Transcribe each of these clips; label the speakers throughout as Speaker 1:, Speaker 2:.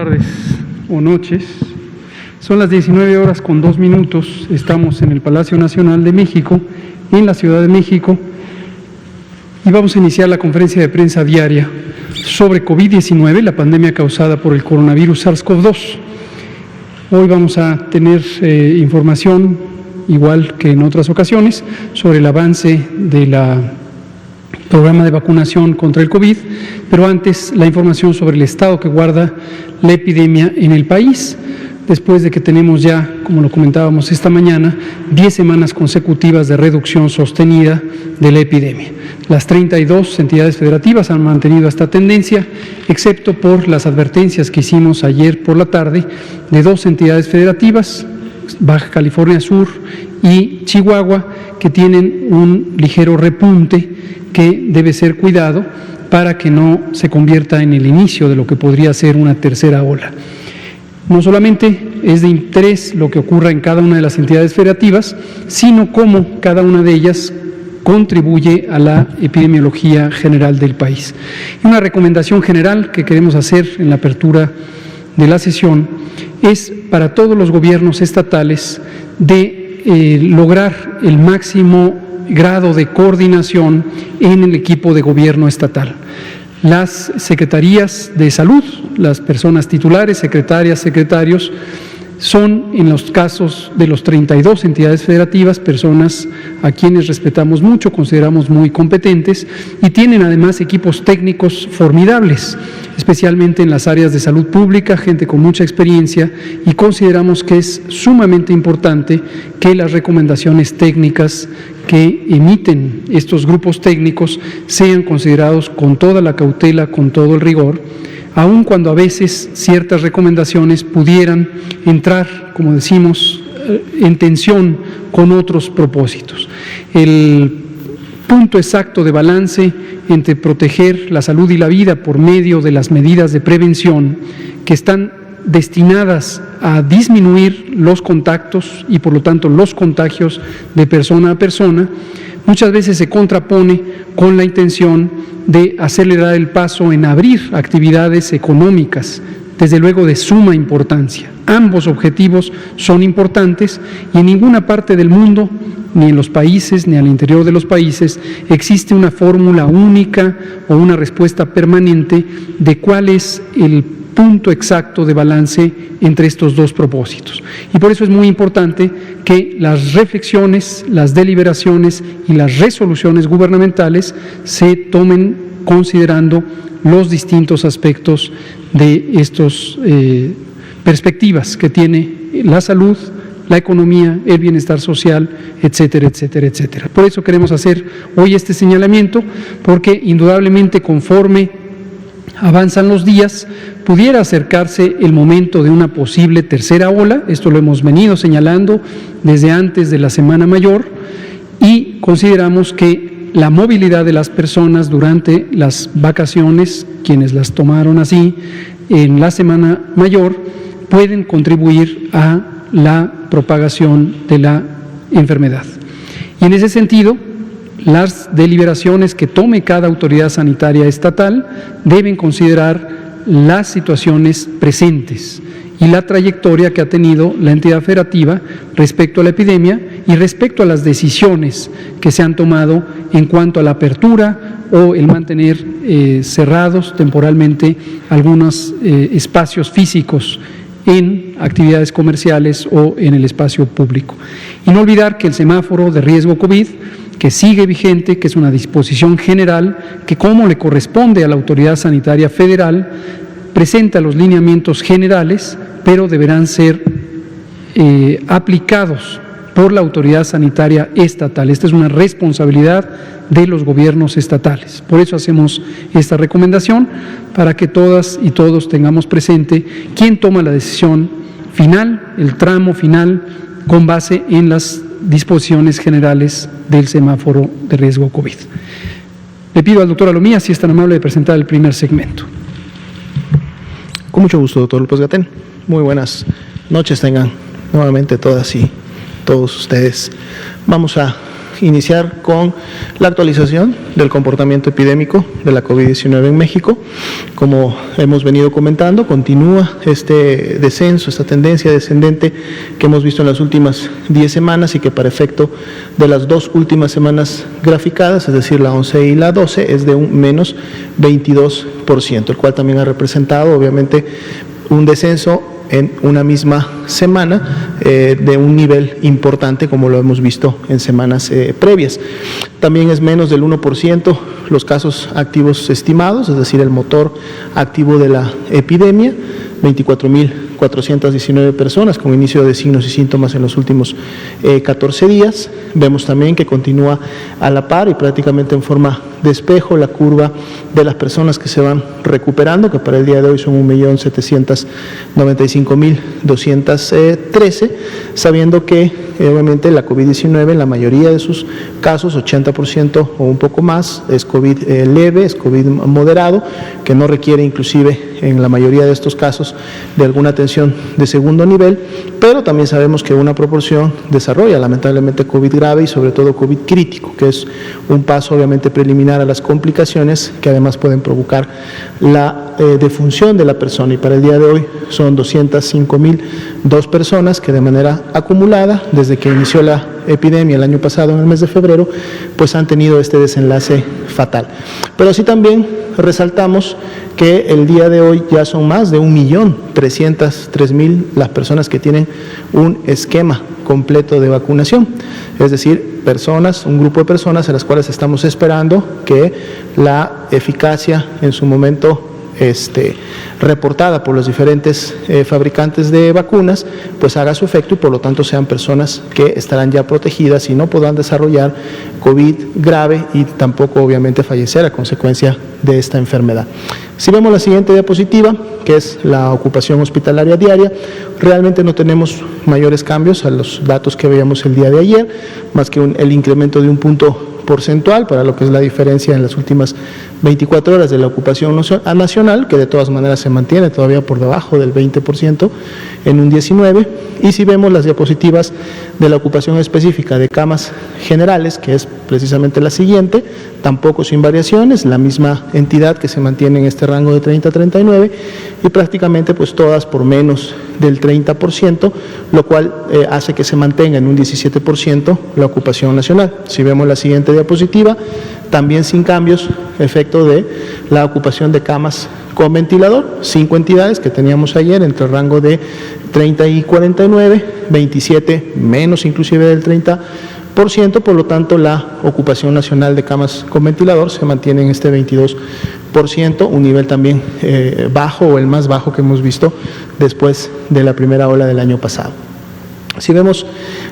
Speaker 1: tardes o noches. Son las 19 horas con 2 minutos. Estamos en el Palacio Nacional de México, en la Ciudad de México, y vamos a iniciar la conferencia de prensa diaria sobre COVID-19, la pandemia causada por el coronavirus SARS-CoV-2. Hoy vamos a tener información, igual que en otras ocasiones, sobre el avance del programa de vacunación contra el COVID, pero antes la información sobre el estado que guarda la epidemia en el país, después de que tenemos ya, como lo comentábamos esta mañana, 10 semanas consecutivas de reducción sostenida de la epidemia. Las 32 entidades federativas han mantenido esta tendencia, excepto por las advertencias que hicimos ayer por la tarde de 2 entidades federativas, Baja California Sur y Chihuahua, que tienen un ligero repunte que debe ser cuidado para que no se convierta en el inicio de lo que podría ser una tercera ola. No solamente es de interés lo que ocurra en cada una de las entidades federativas, sino cómo cada una de ellas contribuye a la epidemiología general del país. Y una recomendación general que queremos hacer en la apertura de la sesión es para todos los gobiernos estatales de lograr el máximo grado de coordinación en el equipo de gobierno estatal. Las secretarías de salud, las personas titulares, secretarias, secretarios, son en los casos de los 32 entidades federativas personas a quienes respetamos mucho, consideramos muy competentes y tienen además equipos técnicos formidables, especialmente en las áreas de salud pública, gente con mucha experiencia, y consideramos que es sumamente importante que las recomendaciones técnicas que emiten estos grupos técnicos sean considerados con toda la cautela, con todo el rigor, aun cuando a veces ciertas recomendaciones pudieran entrar, como decimos, en tensión con otros propósitos. El punto exacto de balance entre proteger la salud y la vida por medio de las medidas de prevención que están destinadas a disminuir los contactos y por lo tanto los contagios de persona a persona, muchas veces se contrapone con la intención de acelerar el paso en abrir actividades económicas, desde luego de suma importancia. Ambos objetivos son importantes y en ninguna parte del mundo, ni en los países, ni al interior de los países, existe una fórmula única o una respuesta permanente de cuál es el punto exacto de balance entre estos dos propósitos. Y por eso es muy importante que las reflexiones, las deliberaciones y las resoluciones gubernamentales se tomen considerando los distintos aspectos de estas perspectivas que tiene la salud, la economía, el bienestar social, etcétera, etcétera, etcétera. Por eso queremos hacer hoy este señalamiento, porque indudablemente conforme avanzan los días, pudiera acercarse el momento de una posible tercera ola. Esto lo hemos venido señalando desde antes de la Semana Mayor, y consideramos que la movilidad de las personas durante las vacaciones, quienes las tomaron así en la Semana Mayor, pueden contribuir a la propagación de la enfermedad. Y en ese sentido, las deliberaciones que tome cada autoridad sanitaria estatal deben considerar las situaciones presentes y la trayectoria que ha tenido la entidad federativa respecto a la epidemia y respecto a las decisiones que se han tomado en cuanto a la apertura o el mantener cerrados temporalmente algunos espacios físicos en actividades comerciales o en el espacio público. Y no olvidar que el semáforo de riesgo COVID, que sigue vigente, que es una disposición general, que como le corresponde a la autoridad sanitaria federal, presenta los lineamientos generales, pero deberán ser aplicados por la autoridad sanitaria estatal. Esta es una responsabilidad de los gobiernos estatales. Por eso hacemos esta recomendación, para que todas y todos tengamos presente quién toma la decisión final, el tramo final, con base en las disposiciones generales del semáforo de riesgo COVID. Le pido al doctor Alomía si es tan amable de presentar el primer segmento.
Speaker 2: Con mucho gusto, doctor López-Gatell. Muy buenas noches tengan nuevamente todas y todos ustedes. Vamos a iniciar con la actualización del comportamiento epidémico de la COVID-19 en México. Como hemos venido comentando, continúa este descenso, esta tendencia descendente que hemos visto en las últimas 10 semanas y que para efecto de las 2 últimas semanas graficadas, es decir, la 11 y la 12, es de un menos 22%, el cual también ha representado obviamente un descenso en una misma semana de un nivel importante como lo hemos visto en semanas previas. También es menos del 1% los casos activos estimados, es decir, el motor activo de la epidemia, 24.419 personas con inicio de signos y síntomas en los últimos 14 días. Vemos también que continúa a la par y prácticamente en forma de espejo la curva de las personas que se van recuperando, que para el día de hoy son 1.795.213, sabiendo que obviamente la COVID-19 en la mayoría de sus casos, 80% o un poco más, es COVID leve, es COVID moderado, que no requiere inclusive en la mayoría de estos casos de alguna atención de segundo nivel, pero también sabemos que una proporción desarrolla lamentablemente COVID grave y sobre todo COVID crítico, que es un paso obviamente preliminar a las complicaciones que además pueden provocar la defunción de la persona, y para el día de hoy son 205.002 personas que de manera acumulada, desde que inició la epidemia el año pasado en el mes de febrero, pues han tenido este desenlace fatal. Pero así también resaltamos que el día de hoy ya son más de 1.303.000 las personas que tienen un esquema completo de vacunación, es decir, personas, un grupo de personas a las cuales estamos esperando que la eficacia en su momento reportada por los diferentes fabricantes de vacunas, pues haga su efecto y por lo tanto sean personas que estarán ya protegidas y no podrán desarrollar COVID grave y tampoco obviamente fallecer a consecuencia de esta enfermedad. Si vemos la siguiente diapositiva, que es la ocupación hospitalaria diaria, realmente no tenemos mayores cambios a los datos que veíamos el día de ayer, más que el incremento de un punto porcentual para lo que es la diferencia en las últimas 24 horas de la ocupación nacional, que de todas maneras se mantiene todavía por debajo del 20% en un 19%, y si vemos las diapositivas de la ocupación específica de camas generales, que es precisamente la siguiente, tampoco sin variaciones, la misma entidad que se mantiene en este rango de 30 a 39, y prácticamente pues todas por menos del 30%, lo cual hace que se mantenga en un 17% la ocupación nacional. Si vemos la siguiente diapositiva, también sin cambios, efecto de la ocupación de camas con ventilador, 5 entidades que teníamos ayer entre el rango de 30 y 49, 27 menos inclusive del 30%, por lo tanto la ocupación nacional de camas con ventilador se mantiene en este 22%, un nivel también bajo o el más bajo que hemos visto después de la primera ola del año pasado. Si vemos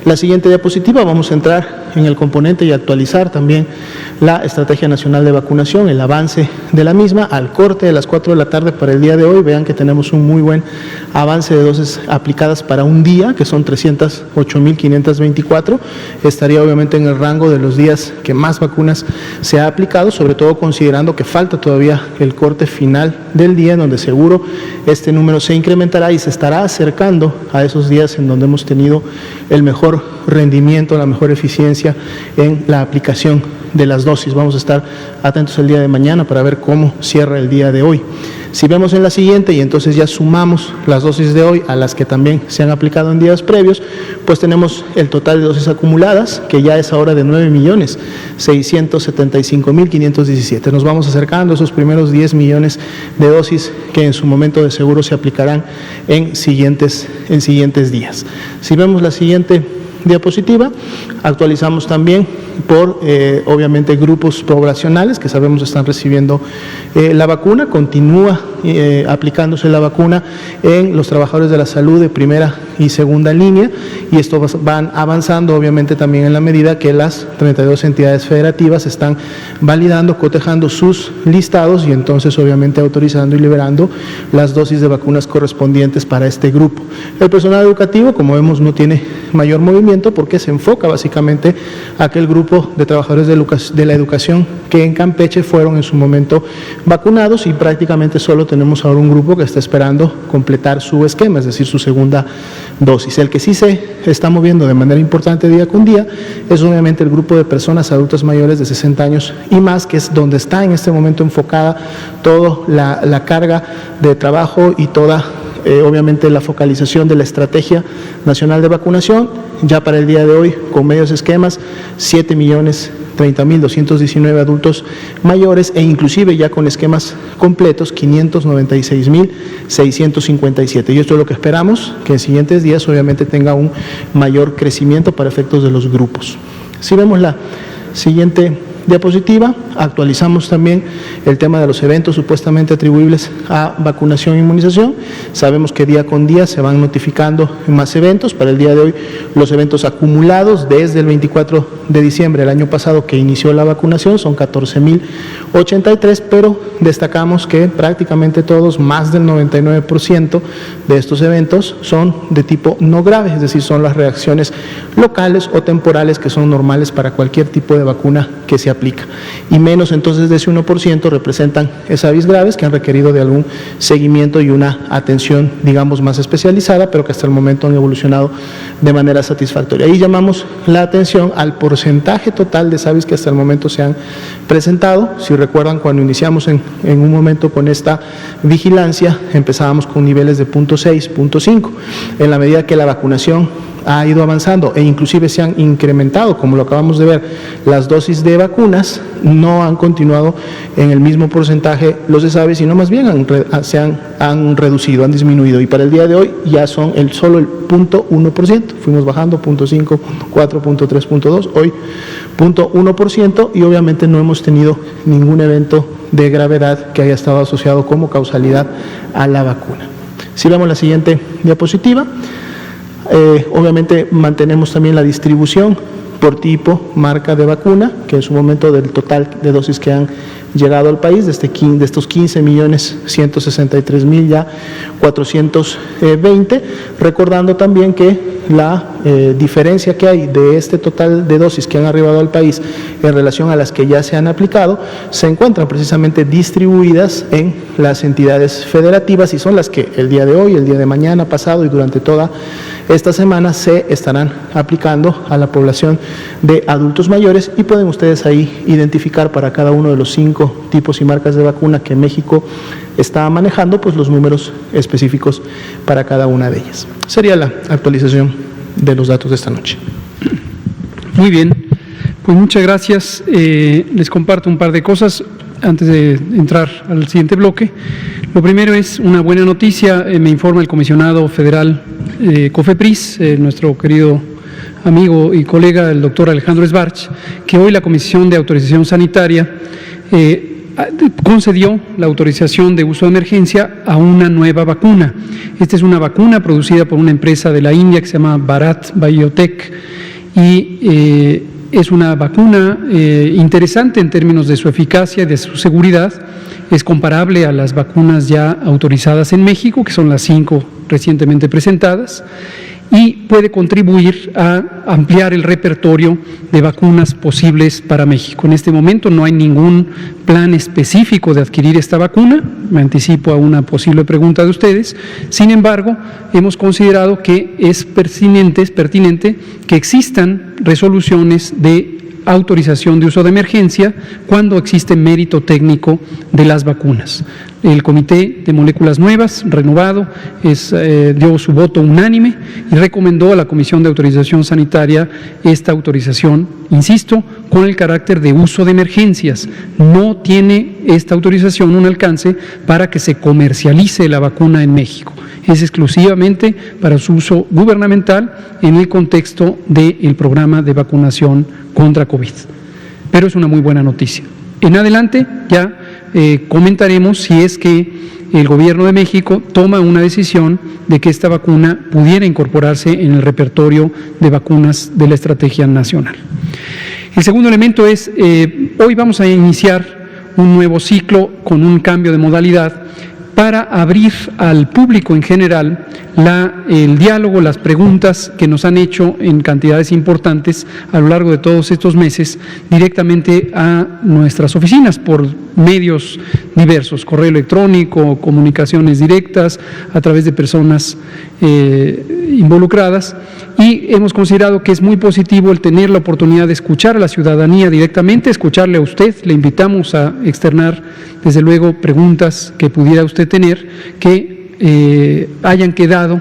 Speaker 2: la siguiente diapositiva, vamos a entrar en el componente y actualizar también la Estrategia Nacional de Vacunación, el avance de la misma, al corte de las 4 de la tarde para el día de hoy. Vean que tenemos un muy buen avance de dosis aplicadas para un día, que son 308.524. Estaría obviamente en el rango de los días que más vacunas se ha aplicado, sobre todo considerando que falta todavía el corte final del día, en donde seguro este número se incrementará y se estará acercando a esos días en donde hemos tenido el mejor rendimiento, la mejor eficiencia en la aplicación de las dosis. Vamos a estar atentos el día de mañana para ver cómo cierra el día de hoy. Si vemos en la siguiente y entonces ya sumamos las dosis de hoy a las que también se han aplicado en días previos, pues tenemos el total de dosis acumuladas, que ya es ahora de 9.675.517. Nos vamos acercando a esos primeros 10 millones de dosis que en su momento de seguro se aplicarán en siguientes días. Si vemos la siguiente diapositiva, actualizamos también por obviamente grupos poblacionales que sabemos están recibiendo la vacuna. Continúa aplicándose la vacuna en los trabajadores de la salud de primera y segunda línea, y esto van avanzando obviamente también en la medida que las 32 entidades federativas están validando, cotejando sus listados y entonces obviamente autorizando y liberando las dosis de vacunas correspondientes para este grupo. El personal educativo, como vemos, no tiene mayor movimiento. crecimiento porque se enfoca básicamente a aquel grupo de trabajadores de la educación que en Campeche fueron en su momento vacunados, y prácticamente solo tenemos ahora un grupo que está esperando completar su esquema, es decir, su segunda dosis. El que sí se está moviendo de manera importante día con día es obviamente el grupo de personas adultas mayores de 60 años y más, que es donde está en este momento enfocada toda la carga de trabajo y toda obviamente la focalización de la Estrategia Nacional de Vacunación. Ya para el día de hoy, con medios esquemas, 7.030.219 adultos mayores, e inclusive ya con esquemas completos, 596.657. Y esto es lo que esperamos, que en siguientes días obviamente tenga un mayor crecimiento para efectos de los grupos. Si vemos la siguiente diapositiva, actualizamos también el tema de los eventos supuestamente atribuibles a vacunación e inmunización. Sabemos que día con día se van notificando más eventos. Para el día de hoy, los eventos acumulados desde el 24 de diciembre del año pasado que inició la vacunación son 14.083, pero destacamos que prácticamente todos, más del 99% de estos eventos son de tipo no grave, es decir, son las reacciones locales o temporales que son normales para cualquier tipo de vacuna que se aplica. Y menos entonces de ese 1% representan ESAVIS graves que han requerido de algún seguimiento y una atención, digamos, más especializada, pero que hasta el momento han evolucionado de manera satisfactoria. Ahí llamamos la atención al porcentaje total de ESAVIS que hasta el momento se han presentado. Si recuerdan, cuando iniciamos en un momento con esta vigilancia, empezábamos con niveles de 0.6, 0.5. En la medida que la vacunación ha ido avanzando e inclusive se han incrementado, como lo acabamos de ver, las dosis de vacunas, no han continuado en el mismo porcentaje los ESAVIS, sino más bien han reducido, han disminuido, y para el día de hoy ya son solo el 0.1%, fuimos bajando 0.5, 4, 0.3, 0.2, hoy 0.1%, y obviamente no hemos tenido ningún evento de gravedad que haya estado asociado como causalidad a la vacuna. Si vemos la siguiente diapositiva, obviamente mantenemos también la distribución por tipo, marca de vacuna, que en su momento del total de dosis que han llegado al país, de estos 15.163.000 ya 420, recordando también que la diferencia que hay de este total de dosis que han arribado al país en relación a las que ya se han aplicado, se encuentran precisamente distribuidas en las entidades federativas, y son las que el día de hoy, el día de mañana, pasado y durante toda esta semana se estarán aplicando a la población de adultos mayores, y pueden ustedes ahí identificar para cada uno de los 5 tipos y marcas de vacuna que México está manejando, pues los números específicos para cada una de ellas. Sería la actualización de los datos de esta noche.
Speaker 1: Muy bien, pues muchas gracias. Les comparto un par de cosas antes de entrar al siguiente bloque. Lo primero es una buena noticia. Me informa el comisionado federal COFEPRIS, nuestro querido amigo y colega, el doctor Alejandro Sbarch, que hoy la Comisión de Autorización Sanitaria concedió la autorización de uso de emergencia a una nueva vacuna. Esta es una vacuna producida por una empresa de la India que se llama Bharat Biotech, y es una vacuna interesante en términos de su eficacia y de su seguridad. Es comparable a las vacunas ya autorizadas en México, que son las 5 recientemente presentadas, y puede contribuir a ampliar el repertorio de vacunas posibles para México. En este momento no hay ningún plan específico de adquirir esta vacuna, me anticipo a una posible pregunta de ustedes. Sin embargo, hemos considerado que es pertinente que existan resoluciones de autorización de uso de emergencia cuando existe mérito técnico de las vacunas. El Comité de Moléculas Nuevas, renovado, dio su voto unánime y recomendó a la Comisión de Autorización Sanitaria esta autorización, insisto, con el carácter de uso de emergencias. No tiene esta autorización un alcance para que se comercialice la vacuna en México. Es exclusivamente para su uso gubernamental en el contexto del programa de vacunación contra COVID. Pero es una muy buena noticia. En adelante ya comentaremos si es que el Gobierno de México toma una decisión de que esta vacuna pudiera incorporarse en el repertorio de vacunas de la Estrategia Nacional. El segundo elemento es, hoy vamos a iniciar un nuevo ciclo con un cambio de modalidad para abrir al público en general el diálogo, las preguntas que nos han hecho en cantidades importantes a lo largo de todos estos meses directamente a nuestras oficinas por medios diversos, correo electrónico, comunicaciones directas, a través de personas involucradas, y hemos considerado que es muy positivo el tener la oportunidad de escuchar a la ciudadanía directamente, escucharle a usted. Le invitamos a externar, desde luego, preguntas que pudiera usted tener, que hayan quedado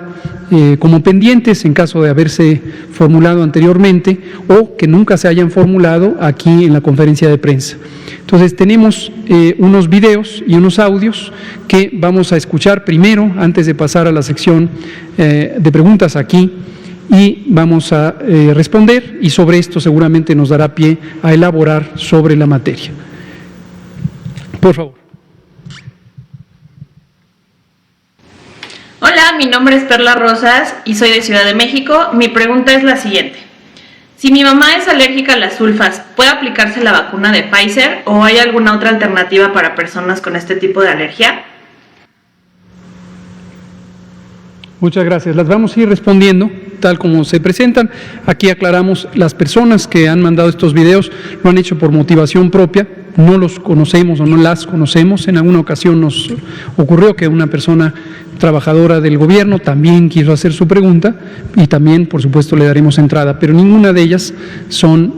Speaker 1: como pendientes en caso de haberse formulado anteriormente o que nunca se hayan formulado aquí en la conferencia de prensa. Entonces tenemos unos videos y unos audios que vamos a escuchar primero antes de pasar a la sección de preguntas aquí, y vamos a responder, y sobre esto seguramente nos dará pie a elaborar sobre la materia. Por favor.
Speaker 3: Hola, mi nombre es Perla Rosas y soy de Ciudad de México. Mi pregunta es la siguiente. Si mi mamá es alérgica a las sulfas, ¿puede aplicarse la vacuna de Pfizer o hay alguna otra alternativa para personas con este tipo de alergia?
Speaker 1: Muchas gracias. Las vamos a ir respondiendo tal como se presentan. Aquí aclaramos, las personas que han mandado estos videos lo han hecho por motivación propia, no los conocemos o no las conocemos. En alguna ocasión nos ocurrió que una persona trabajadora del gobierno también quiso hacer su pregunta y también, por supuesto, le daremos entrada, pero ninguna de ellas son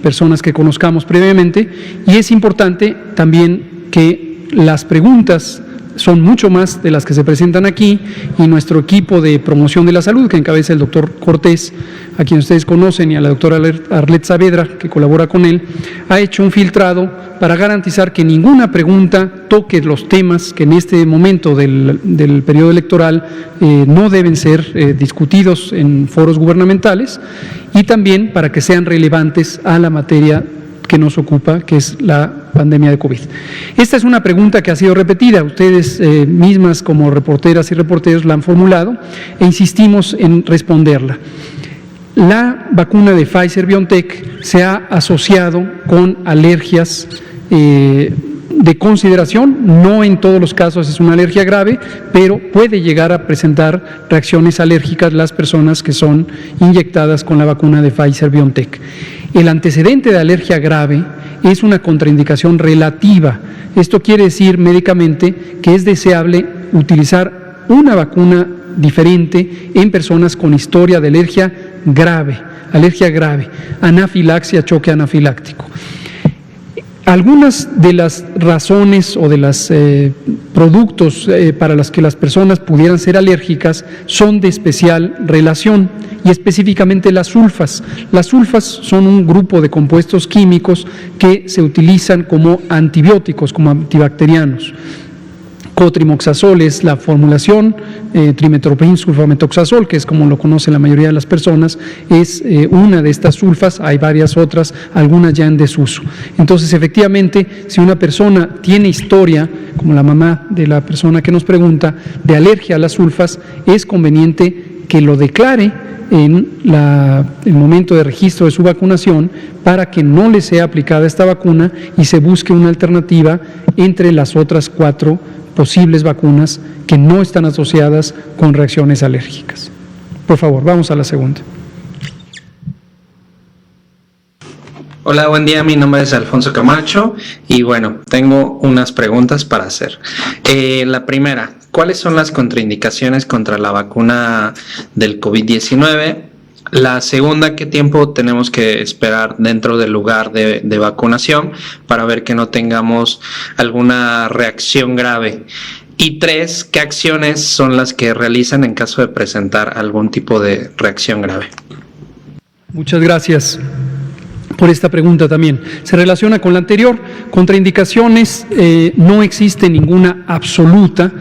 Speaker 1: personas que conozcamos previamente, y es importante también que las preguntas son mucho más de las que se presentan aquí, y nuestro equipo de promoción de la salud, que encabeza el doctor Cortés, a quien ustedes conocen, y a la doctora Arlet Saavedra, que colabora con él, ha hecho un filtrado para garantizar que ninguna pregunta toque los temas que en este momento del periodo electoral no deben ser discutidos en foros gubernamentales, y también para que sean relevantes a la materia que nos ocupa, que es la pandemia de COVID. Esta es una pregunta que ha sido repetida, ustedes mismas como reporteras y reporteros la han formulado e insistimos en responderla. La vacuna de Pfizer-BioNTech se ha asociado con alergias de consideración, no en todos los casos es una alergia grave, pero puede llegar a presentar reacciones alérgicas las personas que son inyectadas con la vacuna de Pfizer-BioNTech. El antecedente de alergia grave es una contraindicación relativa. Esto quiere decir médicamente que es deseable utilizar una vacuna diferente en personas con historia de alergia grave, anafilaxia, choque anafiláctico. Algunas de las razones o de los productos para los que las personas pudieran ser alérgicas son de especial relación, y específicamente las sulfas. Las sulfas son un grupo de compuestos químicos que se utilizan como antibióticos, como antibacterianos. Cotrimoxazol es la formulación, trimetoprim sulfametoxazol, que es como lo conoce la mayoría de las personas, es una de estas sulfas. Hay varias otras, algunas ya en desuso. Entonces, efectivamente, si una persona tiene historia, como la mamá de la persona que nos pregunta, de alergia a las sulfas, es conveniente que lo declare en el momento de registro de su vacunación para que no le sea aplicada esta vacuna y se busque una alternativa entre las otras 4 posibles vacunas que no están asociadas con reacciones alérgicas. Por favor, vamos a la segunda.
Speaker 4: Hola, buen día, mi nombre es Alfonso Camacho y bueno, tengo unas preguntas para hacer. La primera, ¿cuáles son las contraindicaciones contra la vacuna del COVID-19? La segunda, ¿qué tiempo tenemos que esperar dentro del lugar de vacunación para ver que no tengamos alguna reacción grave? Y 3, ¿qué acciones son las que realizan en caso de presentar algún tipo de reacción grave?
Speaker 1: Muchas gracias por esta pregunta también. Se relaciona con la anterior. Contraindicaciones, no existe ninguna absoluta.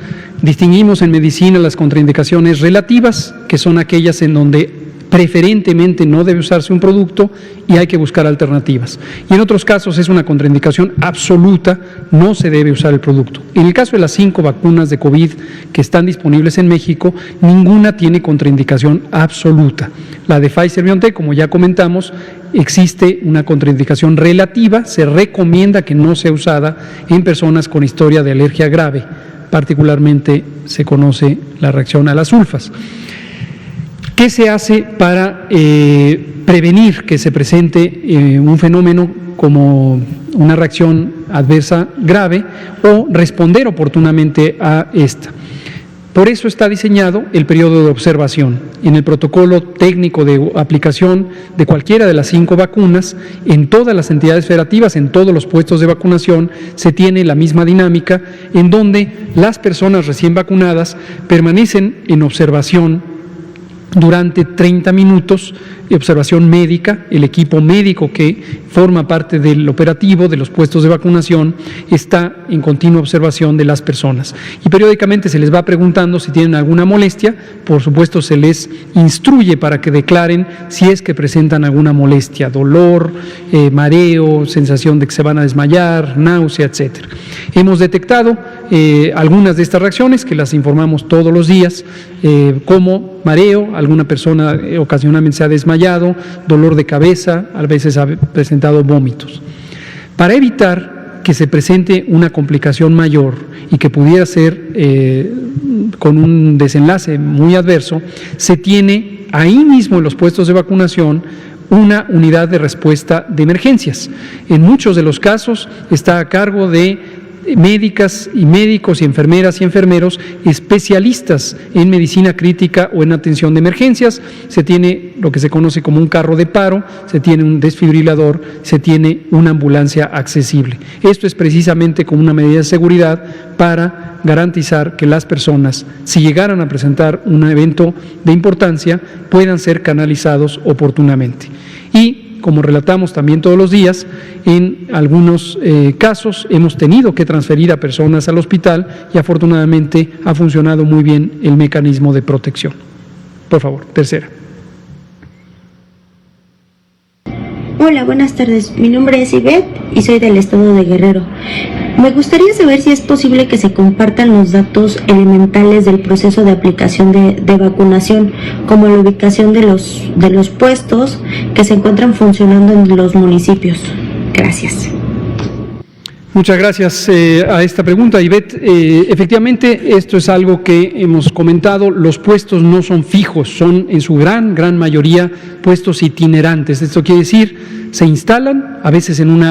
Speaker 1: Distinguimos en medicina las contraindicaciones relativas, que son aquellas en donde preferentemente no debe usarse un producto y hay que buscar alternativas. Y en otros casos es una contraindicación absoluta, no se debe usar el producto. En el caso de las 5 vacunas de COVID que están disponibles en México, ninguna tiene contraindicación absoluta. La de Pfizer-BioNTech, como ya comentamos, existe una contraindicación relativa, se recomienda que no sea usada en personas con historia de alergia grave, particularmente se conoce la reacción a las sulfas. ¿Qué se hace para prevenir que se presente un fenómeno como una reacción adversa grave o responder oportunamente a esta? Por eso está diseñado el periodo de observación. En el protocolo técnico de aplicación de cualquiera de las 5 vacunas, en todas las entidades federativas, en todos los puestos de vacunación, se tiene la misma dinámica en donde las personas recién vacunadas permanecen en observación durante 30 minutos, observación médica. El equipo médico que forma parte del operativo de los puestos de vacunación está en continua observación de las personas. Y periódicamente se les va preguntando si tienen alguna molestia. Por supuesto, se les instruye para que declaren si es que presentan alguna molestia, dolor, mareo, sensación de que se van a desmayar, náusea, etc. Hemos detectado algunas de estas reacciones que las informamos todos los días, como mareo, alguna persona ocasionalmente se ha desmayado, dolor de cabeza, a veces ha presentado vómitos. Para evitar que se presente una complicación mayor y que pudiera ser con un desenlace muy adverso, se tiene ahí mismo en los puestos de vacunación una unidad de respuesta de emergencias. En muchos de los casos está a cargo de médicas y médicos y enfermeras y enfermeros especialistas en medicina crítica o en atención de emergencias. Se tiene lo que se conoce como un carro de paro, se tiene un desfibrilador, se tiene una ambulancia accesible. Esto es precisamente como una medida de seguridad para garantizar que las personas, si llegaran a presentar un evento de importancia, puedan ser canalizados oportunamente. Y como relatamos también todos los días, en algunos casos hemos tenido que transferir a personas al hospital y afortunadamente ha funcionado muy bien el mecanismo de protección. Por favor, tercera.
Speaker 5: Hola, buenas tardes. Mi nombre es Ivette y soy del estado de Guerrero. Me gustaría saber si es posible que se compartan los datos elementales del proceso de aplicación de vacunación, como la ubicación de los puestos que se encuentran funcionando en los municipios. Gracias.
Speaker 1: Muchas gracias a esta pregunta, Ivette. Efectivamente, esto es algo que hemos comentado. Los puestos no son fijos, son en su gran mayoría puestos itinerantes. Esto quiere decir, se instalan a veces en un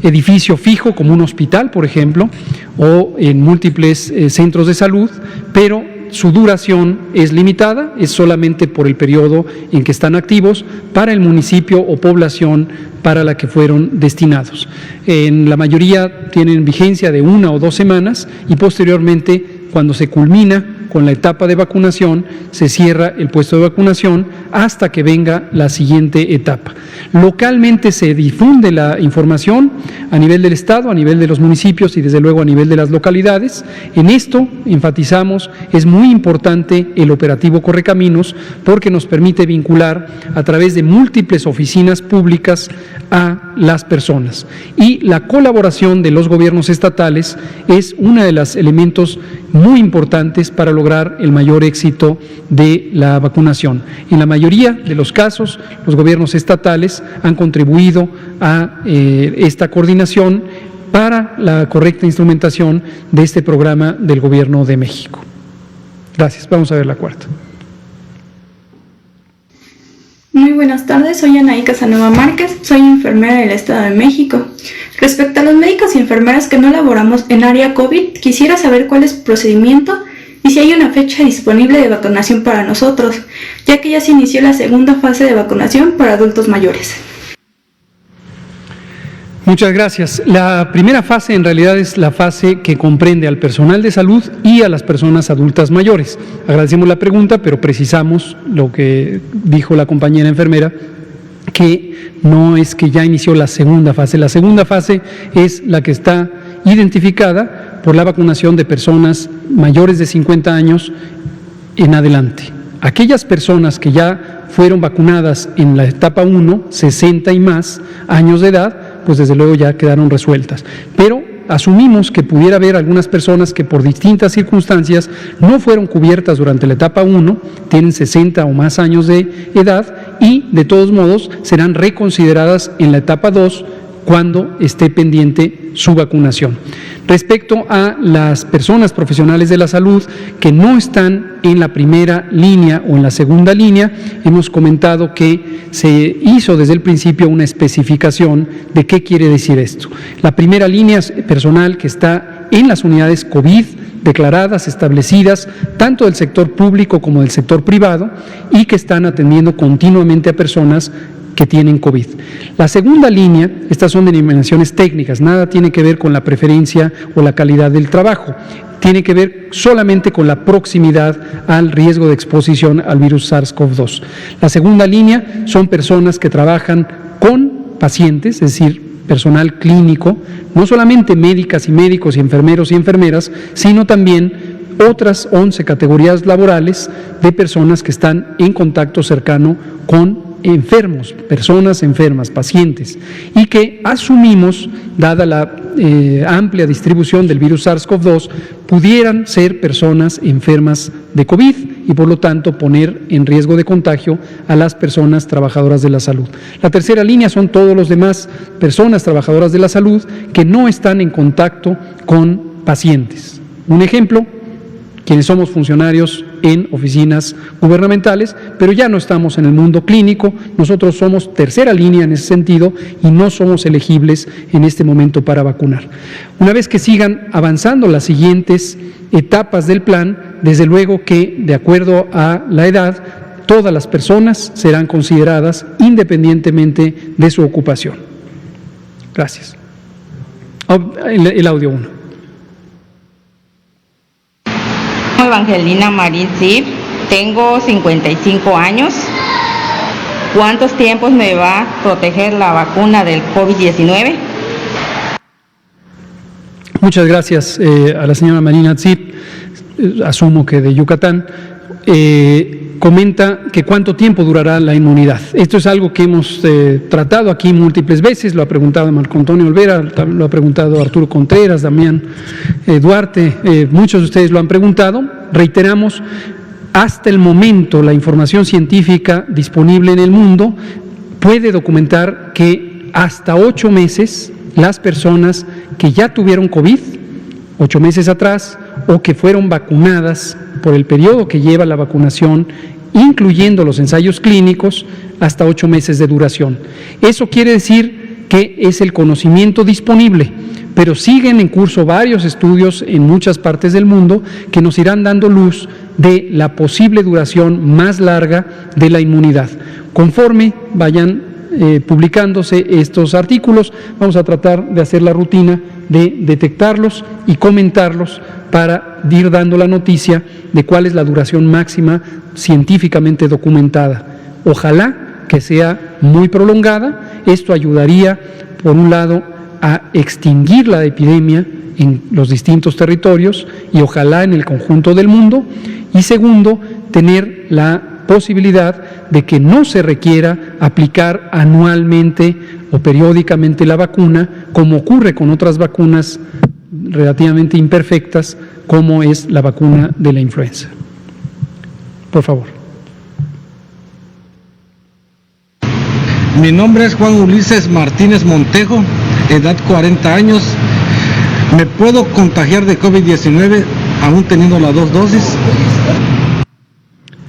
Speaker 1: edificio fijo, como un hospital, por ejemplo, o en múltiples centros de salud, pero su duración es limitada, es solamente por el periodo en que están activos para el municipio o población para la que fueron destinados. En la mayoría tienen vigencia de 1 o 2 semanas y posteriormente, cuando se culmina con la etapa de vacunación, se cierra el puesto de vacunación hasta que venga la siguiente etapa. Localmente se difunde la información a nivel del Estado, a nivel de los municipios y desde luego a nivel de las localidades. En esto enfatizamos, es muy importante el operativo Correcaminos porque nos permite vincular a través de múltiples oficinas públicas a las personas. Y la colaboración de los gobiernos estatales es uno de los elementos muy importantes para lograr el mayor éxito de la vacunación. En la mayoría de los casos, los gobiernos estatales han contribuido a esta coordinación para la correcta instrumentación de este programa del Gobierno de México. Gracias. Vamos a ver la cuarta.
Speaker 6: Muy buenas tardes, soy Anaí Casanova Márquez, soy enfermera del Estado de México. Respecto a los médicos y enfermeras que no laboramos en área COVID, quisiera saber cuál es el procedimiento y si hay una fecha disponible de vacunación para nosotros, ya que ya se inició la segunda fase de vacunación para adultos mayores.
Speaker 1: Muchas gracias. La primera fase en realidad es la fase que comprende al personal de salud y a las personas adultas mayores. Agradecemos la pregunta, pero precisamos lo que dijo la compañera enfermera, que no es que ya inició la segunda fase. La segunda fase es la que está identificada por la vacunación de personas mayores de 50 años en adelante. Aquellas personas que ya fueron vacunadas en la etapa 1, 60 y más años de edad, pues desde luego ya quedaron resueltas. Pero asumimos que pudiera haber algunas personas que por distintas circunstancias no fueron cubiertas durante la etapa 1, tienen 60 o más años de edad y de todos modos serán reconsideradas en la etapa 2 cuando esté pendiente su vacunación. Respecto a las personas profesionales de la salud que no están en la primera línea o en la segunda línea, hemos comentado que se hizo desde el principio una especificación de qué quiere decir esto. La primera línea es personal que está en las unidades COVID declaradas, establecidas, tanto del sector público como del sector privado, y que están atendiendo continuamente a personas que tienen COVID. La segunda línea, estas son denominaciones técnicas, nada tiene que ver con la preferencia o la calidad del trabajo, tiene que ver solamente con la proximidad al riesgo de exposición al virus SARS-CoV-2. La segunda línea son personas que trabajan con pacientes, es decir, personal clínico, no solamente médicas y médicos y enfermeros y enfermeras, sino también otras 11 categorías laborales de personas que están en contacto cercano con enfermos, personas enfermas, pacientes, y que asumimos, dada la amplia distribución del virus SARS-CoV-2, pudieran ser personas enfermas de COVID y por lo tanto poner en riesgo de contagio a las personas trabajadoras de la salud. La tercera línea son todos los demás personas trabajadoras de la salud que no están en contacto con pacientes. Un ejemplo, quienes somos funcionarios en oficinas gubernamentales, pero ya no estamos en el mundo clínico, nosotros somos tercera línea en ese sentido y no somos elegibles en este momento para vacunar. Una vez que sigan avanzando las siguientes etapas del plan, desde luego que, de acuerdo a la edad, todas las personas serán consideradas independientemente de su ocupación. Gracias. El audio 1.
Speaker 7: Evangelina Marín Cid, tengo 55 años. ¿Cuántos tiempos me va a proteger la vacuna del COVID-19?
Speaker 1: Muchas gracias a la señora Marina Cid, asumo que de Yucatán. Comenta que cuánto tiempo durará la inmunidad. Esto es algo que hemos tratado aquí múltiples veces, lo ha preguntado Marco Antonio Olvera, lo ha preguntado Arturo Contreras, Damián Duarte, muchos de ustedes lo han preguntado. Reiteramos, hasta el momento la información científica disponible en el mundo puede documentar que hasta 8 meses las personas que ya tuvieron COVID, 8 meses atrás, o que fueron vacunadas por el periodo que lleva la vacunación, incluyendo los ensayos clínicos, hasta 8 meses de duración. Eso quiere decir que es el conocimiento disponible, pero siguen en curso varios estudios en muchas partes del mundo que nos irán dando luz de la posible duración más larga de la inmunidad. Conforme vayan publicándose estos artículos, vamos a tratar de hacer la rutina de detectarlos y comentarlos para ir dando la noticia de cuál es la duración máxima científicamente documentada. Ojalá que sea muy prolongada. Esto ayudaría, por un lado, a extinguir la epidemia en los distintos territorios y ojalá en el conjunto del mundo, y segundo, tener la posibilidad de que no se requiera aplicar anualmente o periódicamente la vacuna, como ocurre con otras vacunas relativamente imperfectas, como es la vacuna de la influenza. Por favor.
Speaker 8: Mi nombre es Juan Ulises Martínez Montejo, edad 40 años. ¿Me puedo contagiar de COVID-19 aún teniendo las 2 dosis?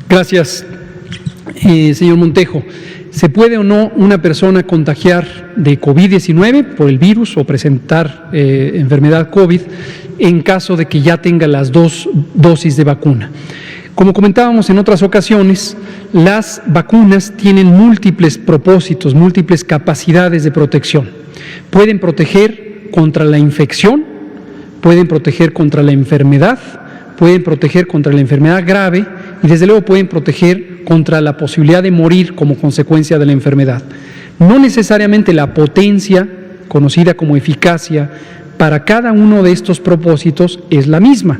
Speaker 1: Gracias, señor Montejo. ¿Se puede o no una persona contagiar de COVID-19 por el virus o presentar enfermedad COVID en caso de que ya tenga las 2 dosis de vacuna? Como comentábamos en otras ocasiones, las vacunas tienen múltiples propósitos, múltiples capacidades de protección. Pueden proteger contra la infección, pueden proteger contra la enfermedad, pueden proteger contra la enfermedad grave y desde luego pueden proteger contra la posibilidad de morir como consecuencia de la enfermedad. No necesariamente la potencia, conocida como eficacia, para cada uno de estos propósitos es la misma.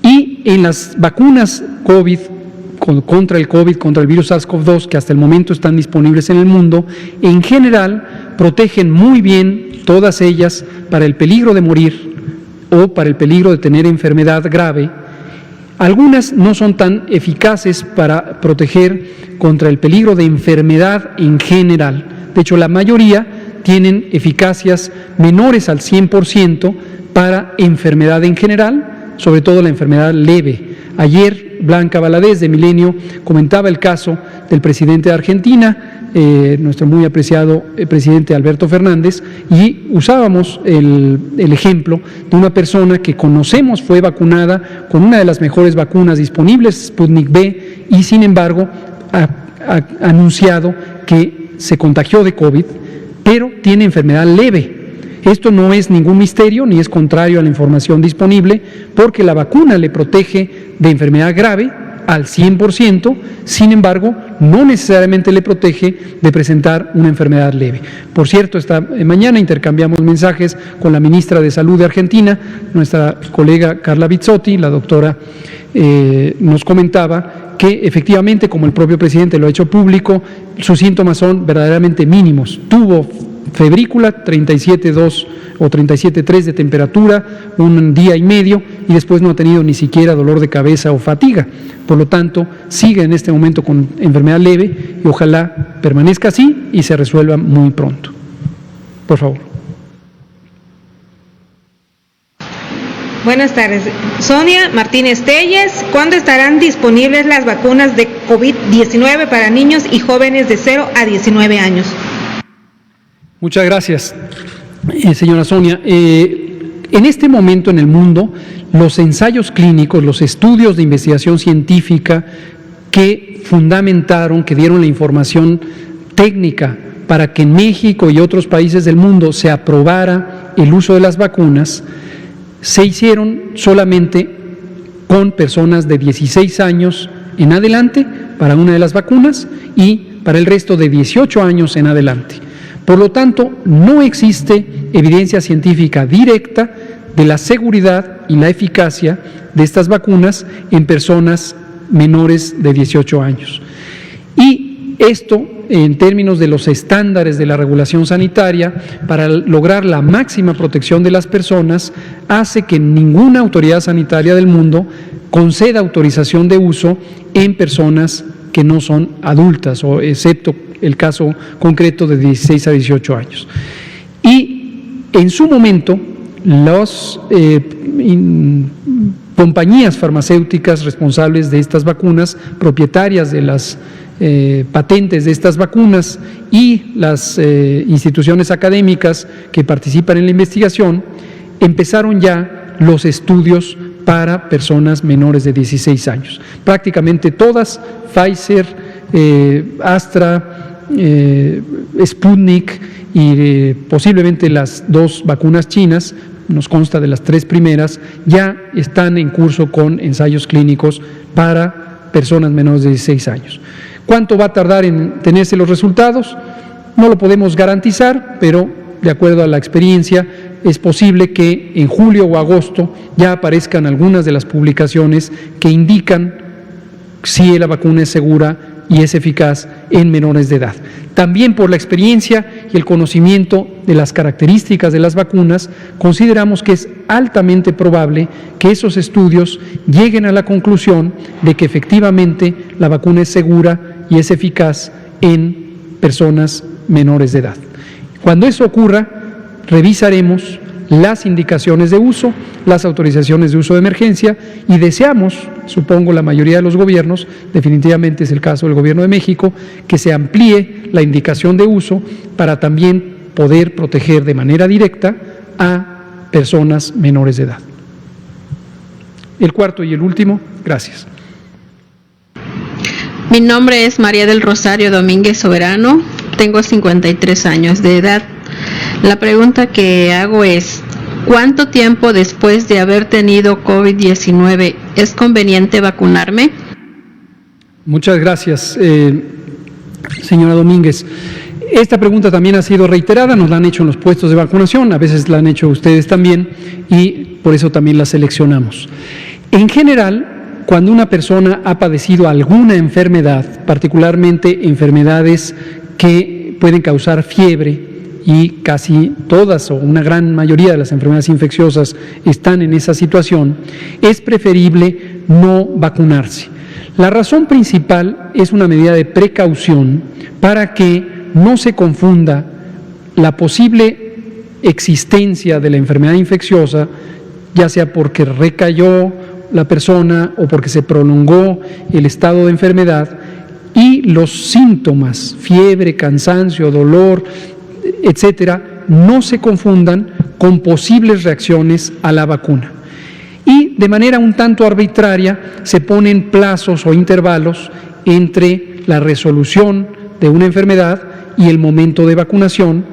Speaker 1: Y en las vacunas COVID, contra el COVID, contra el virus SARS-CoV-2, que hasta el momento están disponibles en el mundo, en general protegen muy bien todas ellas para el peligro de morir o para el peligro de tener enfermedad grave. Algunas no son tan eficaces para proteger contra el peligro de enfermedad en general. De hecho, la mayoría tienen eficacias menores al 100% para enfermedad en general, sobre todo la enfermedad leve. Ayer Blanca Valadez de Milenio comentaba el caso del presidente de Argentina, nuestro muy apreciado presidente Alberto Fernández, y usábamos el ejemplo de una persona que conocemos fue vacunada con una de las mejores vacunas disponibles, Sputnik V, y sin embargo ha anunciado que se contagió de COVID, pero tiene enfermedad leve. Esto no es ningún misterio ni es contrario a la información disponible, porque la vacuna le protege de enfermedad grave al 100%, sin embargo, no necesariamente le protege de presentar una enfermedad leve. Por cierto, esta mañana intercambiamos mensajes con la ministra de Salud de Argentina, nuestra colega Carla Bizzotti, la doctora nos comentaba que efectivamente, como el propio presidente lo ha hecho público, sus síntomas son verdaderamente mínimos. Tuvo febrícula, 37.2 o 37.3 de temperatura, un día y medio, y después no ha tenido ni siquiera dolor de cabeza o fatiga. Por lo tanto, sigue en este momento con enfermedad leve y ojalá permanezca así y se resuelva muy pronto. Por favor.
Speaker 9: Buenas tardes. Sonia Martínez Telles, ¿cuándo estarán disponibles las vacunas de COVID-19 para niños y jóvenes de 0 a 19 años?
Speaker 1: Muchas gracias, señora Sonia. En este momento en el mundo, los ensayos clínicos, los estudios de investigación científica que fundamentaron, que dieron la información técnica para que en México y otros países del mundo se aprobara el uso de las vacunas, se hicieron solamente con personas de 16 años en adelante para una de las vacunas y para el resto de 18 años en adelante. Por lo tanto, no existe evidencia científica directa de la seguridad y la eficacia de estas vacunas en personas menores de 18 años. Y esto, en términos de los estándares de la regulación sanitaria, para lograr la máxima protección de las personas, hace que ninguna autoridad sanitaria del mundo conceda autorización de uso en personas que no son adultas, o excepto el caso concreto de 16 a 18 años. Y en su momento, las compañías farmacéuticas responsables de estas vacunas, propietarias de las patentes de estas vacunas y las instituciones académicas que participan en la investigación, empezaron ya los estudios para personas menores de 16 años. Prácticamente todas, Pfizer, Astra, Sputnik y posiblemente las 2 vacunas chinas, nos consta de las 3 primeras, ya están en curso con ensayos clínicos para personas menores de 16 años. ¿Cuánto va a tardar en tenerse los resultados? No lo podemos garantizar, pero de acuerdo a la experiencia, es posible que en julio o agosto ya aparezcan algunas de las publicaciones que indican si la vacuna es segura y es eficaz en menores de edad. También por la experiencia y el conocimiento de las características de las vacunas, consideramos que es altamente probable que esos estudios lleguen a la conclusión de que efectivamente la vacuna es segura y es eficaz en personas menores de edad. Cuando eso ocurra, revisaremos las indicaciones de uso, las autorizaciones de uso de emergencia y deseamos, supongo la mayoría de los gobiernos, definitivamente es el caso del Gobierno de México, que se amplíe la indicación de uso para también poder proteger de manera directa a personas menores de edad. El cuarto y el último, gracias.
Speaker 10: Mi nombre es María del Rosario Domínguez Soberano, tengo 53 años de edad. La pregunta que hago es, ¿cuánto tiempo después de haber tenido COVID-19 es conveniente vacunarme?
Speaker 1: Muchas gracias, señora Domínguez. Esta pregunta también ha sido reiterada, nos la han hecho en los puestos de vacunación, a veces la han hecho ustedes también y por eso también la seleccionamos. En general, cuando una persona ha padecido alguna enfermedad, particularmente enfermedades que pueden causar fiebre, y casi todas o una gran mayoría de las enfermedades infecciosas están en esa situación, es preferible no vacunarse. La razón principal es una medida de precaución para que no se confunda la posible existencia de la enfermedad infecciosa, ya sea porque recayó la persona o porque se prolongó el estado de enfermedad, y los síntomas, fiebre, cansancio, dolor, etcétera, no se confundan con posibles reacciones a la vacuna. Y de manera un tanto arbitraria se ponen plazos o intervalos entre la resolución de una enfermedad y el momento de vacunación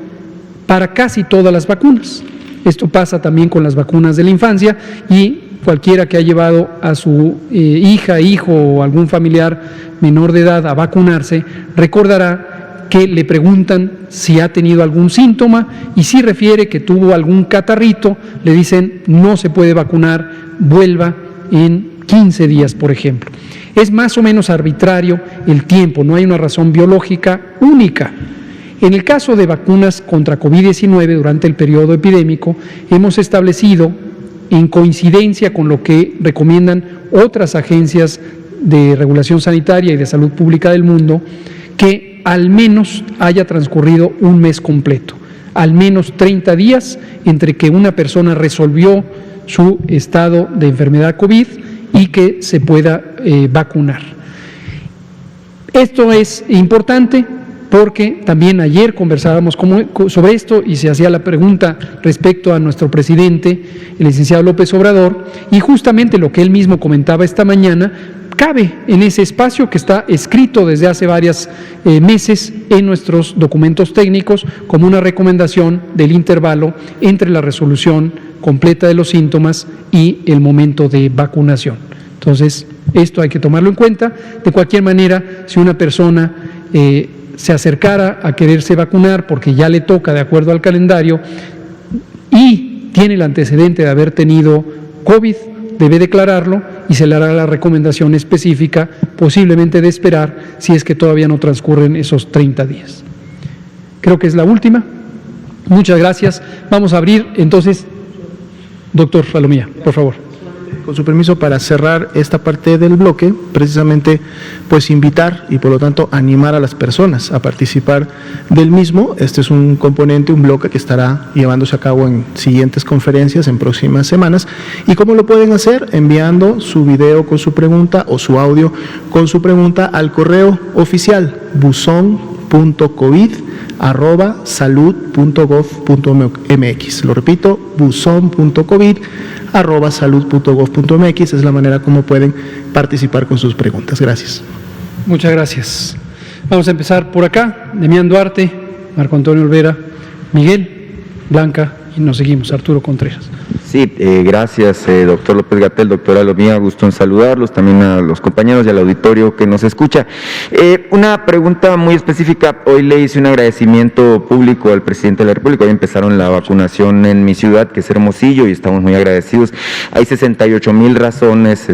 Speaker 1: para casi todas las vacunas. Esto pasa también con las vacunas de la infancia, y cualquiera que ha llevado a su hija, hijo o algún familiar menor de edad a vacunarse recordará que le preguntan si ha tenido algún síntoma, y si refiere que tuvo algún catarrito, le dicen no se puede vacunar, vuelva en 15 días, por ejemplo. Es más o menos arbitrario el tiempo, no hay una razón biológica única. En el caso de vacunas contra COVID-19 durante el periodo epidémico, hemos establecido, en coincidencia con lo que recomiendan otras agencias de regulación sanitaria y de salud pública del mundo, que al menos haya transcurrido un mes completo, al menos 30 días entre que una persona resolvió su estado de enfermedad COVID y que se pueda vacunar. Esto es importante porque también ayer conversábamos sobre esto y se hacía la pregunta respecto a nuestro presidente, el licenciado López Obrador, y justamente lo que él mismo comentaba esta mañana cabe en ese espacio que está escrito desde hace varios meses en nuestros documentos técnicos como una recomendación del intervalo entre la resolución completa de los síntomas y el momento de vacunación. Entonces, esto hay que tomarlo en cuenta. De cualquier manera, si una persona se acercara a quererse vacunar porque ya le toca de acuerdo al calendario y tiene el antecedente de haber tenido COVID, debe declararlo y se le hará la recomendación específica, posiblemente de esperar si es que todavía no transcurren esos 30 días. Creo que es la última. Muchas gracias. Vamos a abrir entonces, doctor Salomía, por favor.
Speaker 2: Con su permiso, para cerrar esta parte del bloque, precisamente pues invitar y por lo tanto animar a las personas a participar del mismo. Este es un componente, un bloque que estará llevándose a cabo en siguientes conferencias en próximas semanas. ¿Y cómo lo pueden hacer? Enviando su video con su pregunta o su audio con su pregunta al correo oficial buzon.covid@salud.gov.mx. Lo repito, buzon.covid@salud.gov.mx. es la manera como pueden participar con sus preguntas. Gracias.
Speaker 1: Muchas gracias. Vamos a empezar por acá. Demián Duarte, Marco Antonio Olvera, Miguel, Blanca, y nos seguimos. Arturo Contreras.
Speaker 11: Sí, gracias, doctor López-Gatell, doctora Salomía, gusto en saludarlos, también a los compañeros y al auditorio que nos escucha. Una pregunta muy específica. Hoy le hice un agradecimiento público al presidente de la República. Hoy empezaron la vacunación en mi ciudad, que es Hermosillo, y estamos muy agradecidos. Hay 68,000 razones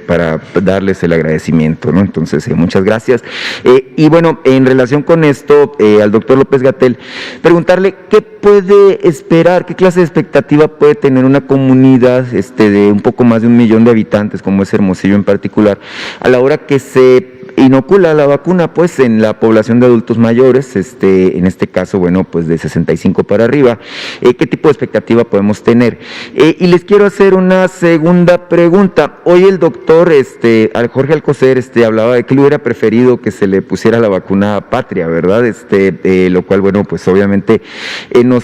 Speaker 11: para darles el agradecimiento, ¿no? Entonces, muchas gracias. Y bueno, en relación con esto, al doctor López-Gatell, preguntarle qué puede esperar, qué clase de expectativa puede tener una comunidad de un poco más de 1 millón de habitantes, como es Hermosillo en particular, a la hora que se inocula la vacuna, pues en la población de adultos mayores, en este caso, bueno, pues de 65 para arriba. ¿Qué tipo de expectativa podemos tener? Y les quiero hacer una segunda pregunta. Hoy el doctor Jorge Alcocer hablaba de que le hubiera preferido que se le pusiera la vacuna patria, ¿verdad? Lo cual, bueno, pues obviamente nos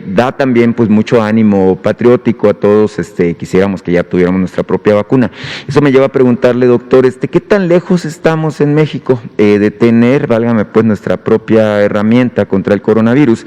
Speaker 11: da también pues mucho ánimo patriótico a todos. Quisiéramos que ya tuviéramos nuestra propia vacuna. Eso me lleva a preguntarle, doctor, ¿qué tan lejos estamos en México de tener, válgame pues, nuestra propia herramienta contra el coronavirus,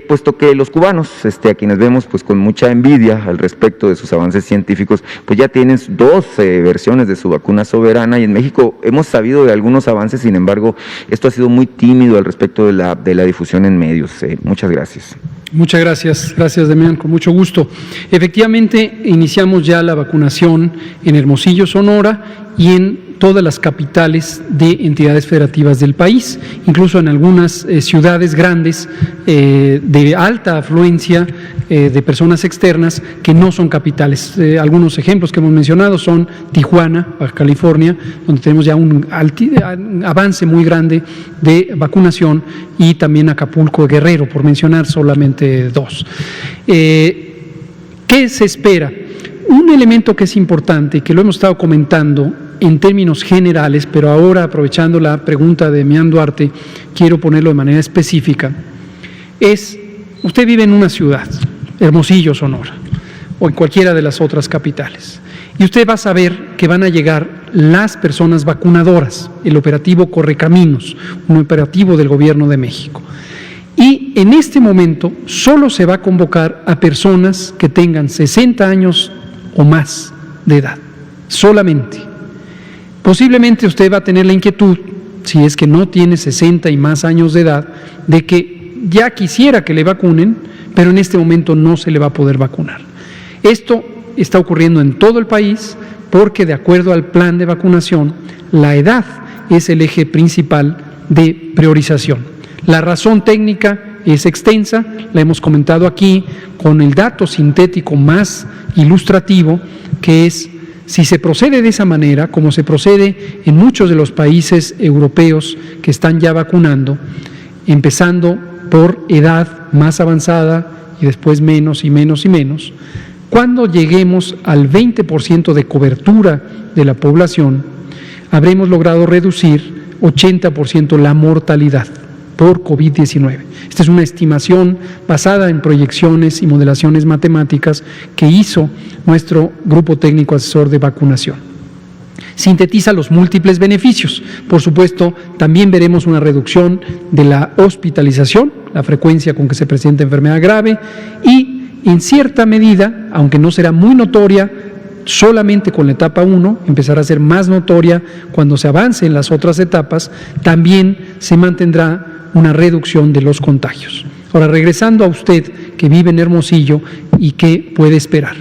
Speaker 11: puesto que los cubanos, a quienes vemos pues con mucha envidia al respecto de sus avances científicos, pues ya tienen 2 versiones de su vacuna soberana, y en México hemos sabido de algunos avances, sin embargo, esto ha sido muy tímido al respecto de la difusión en medios. Muchas gracias.
Speaker 1: Muchas gracias, gracias Demián, con mucho gusto. Efectivamente, iniciamos ya la vacunación en Hermosillo, Sonora, y en todas las capitales de entidades federativas del país, incluso en algunas ciudades grandes de alta afluencia de personas externas que no son capitales. Algunos ejemplos que hemos mencionado son Tijuana, Baja California, donde tenemos ya un avance muy grande de vacunación, y también Acapulco, Guerrero, por mencionar solamente dos. ¿Qué se espera? Un elemento que es importante y que lo hemos estado comentando en términos generales, pero ahora, aprovechando la pregunta de Mian Duarte, quiero ponerlo de manera específica, es: usted vive en una ciudad, Hermosillo, Sonora, o en cualquiera de las otras capitales, y usted va a saber que van a llegar las personas vacunadoras, el operativo Correcaminos, un operativo del Gobierno de México. Y en este momento solo se va a convocar a personas que tengan 60 años o más de edad, solamente. Posiblemente usted va a tener la inquietud, si es que no tiene 60 y más años de edad, de que ya quisiera que le vacunen, pero en este momento no se le va a poder vacunar. Esto está ocurriendo en todo el país porque, de acuerdo al plan de vacunación, la edad es el eje principal de priorización. La razón técnica es extensa, la hemos comentado aquí con el dato sintético más ilustrativo, que es: si se procede de esa manera, como se procede en muchos de los países europeos que están ya vacunando, empezando por edad más avanzada y después menos y menos y menos, cuando lleguemos al 20% de cobertura de la población, habremos logrado reducir 80% la mortalidad por COVID-19. Esta es una estimación basada en proyecciones y modelaciones matemáticas que hizo nuestro Grupo Técnico Asesor de Vacunación. Sintetiza los múltiples beneficios. Por supuesto, también veremos una reducción de la hospitalización, la frecuencia con que se presenta enfermedad grave, y en cierta medida, aunque no será muy notoria solamente con la etapa 1, empezará a ser más notoria cuando se avance en las otras etapas, también se mantendrá una reducción de los contagios. Ahora, regresando a usted que vive en Hermosillo y que puede esperar.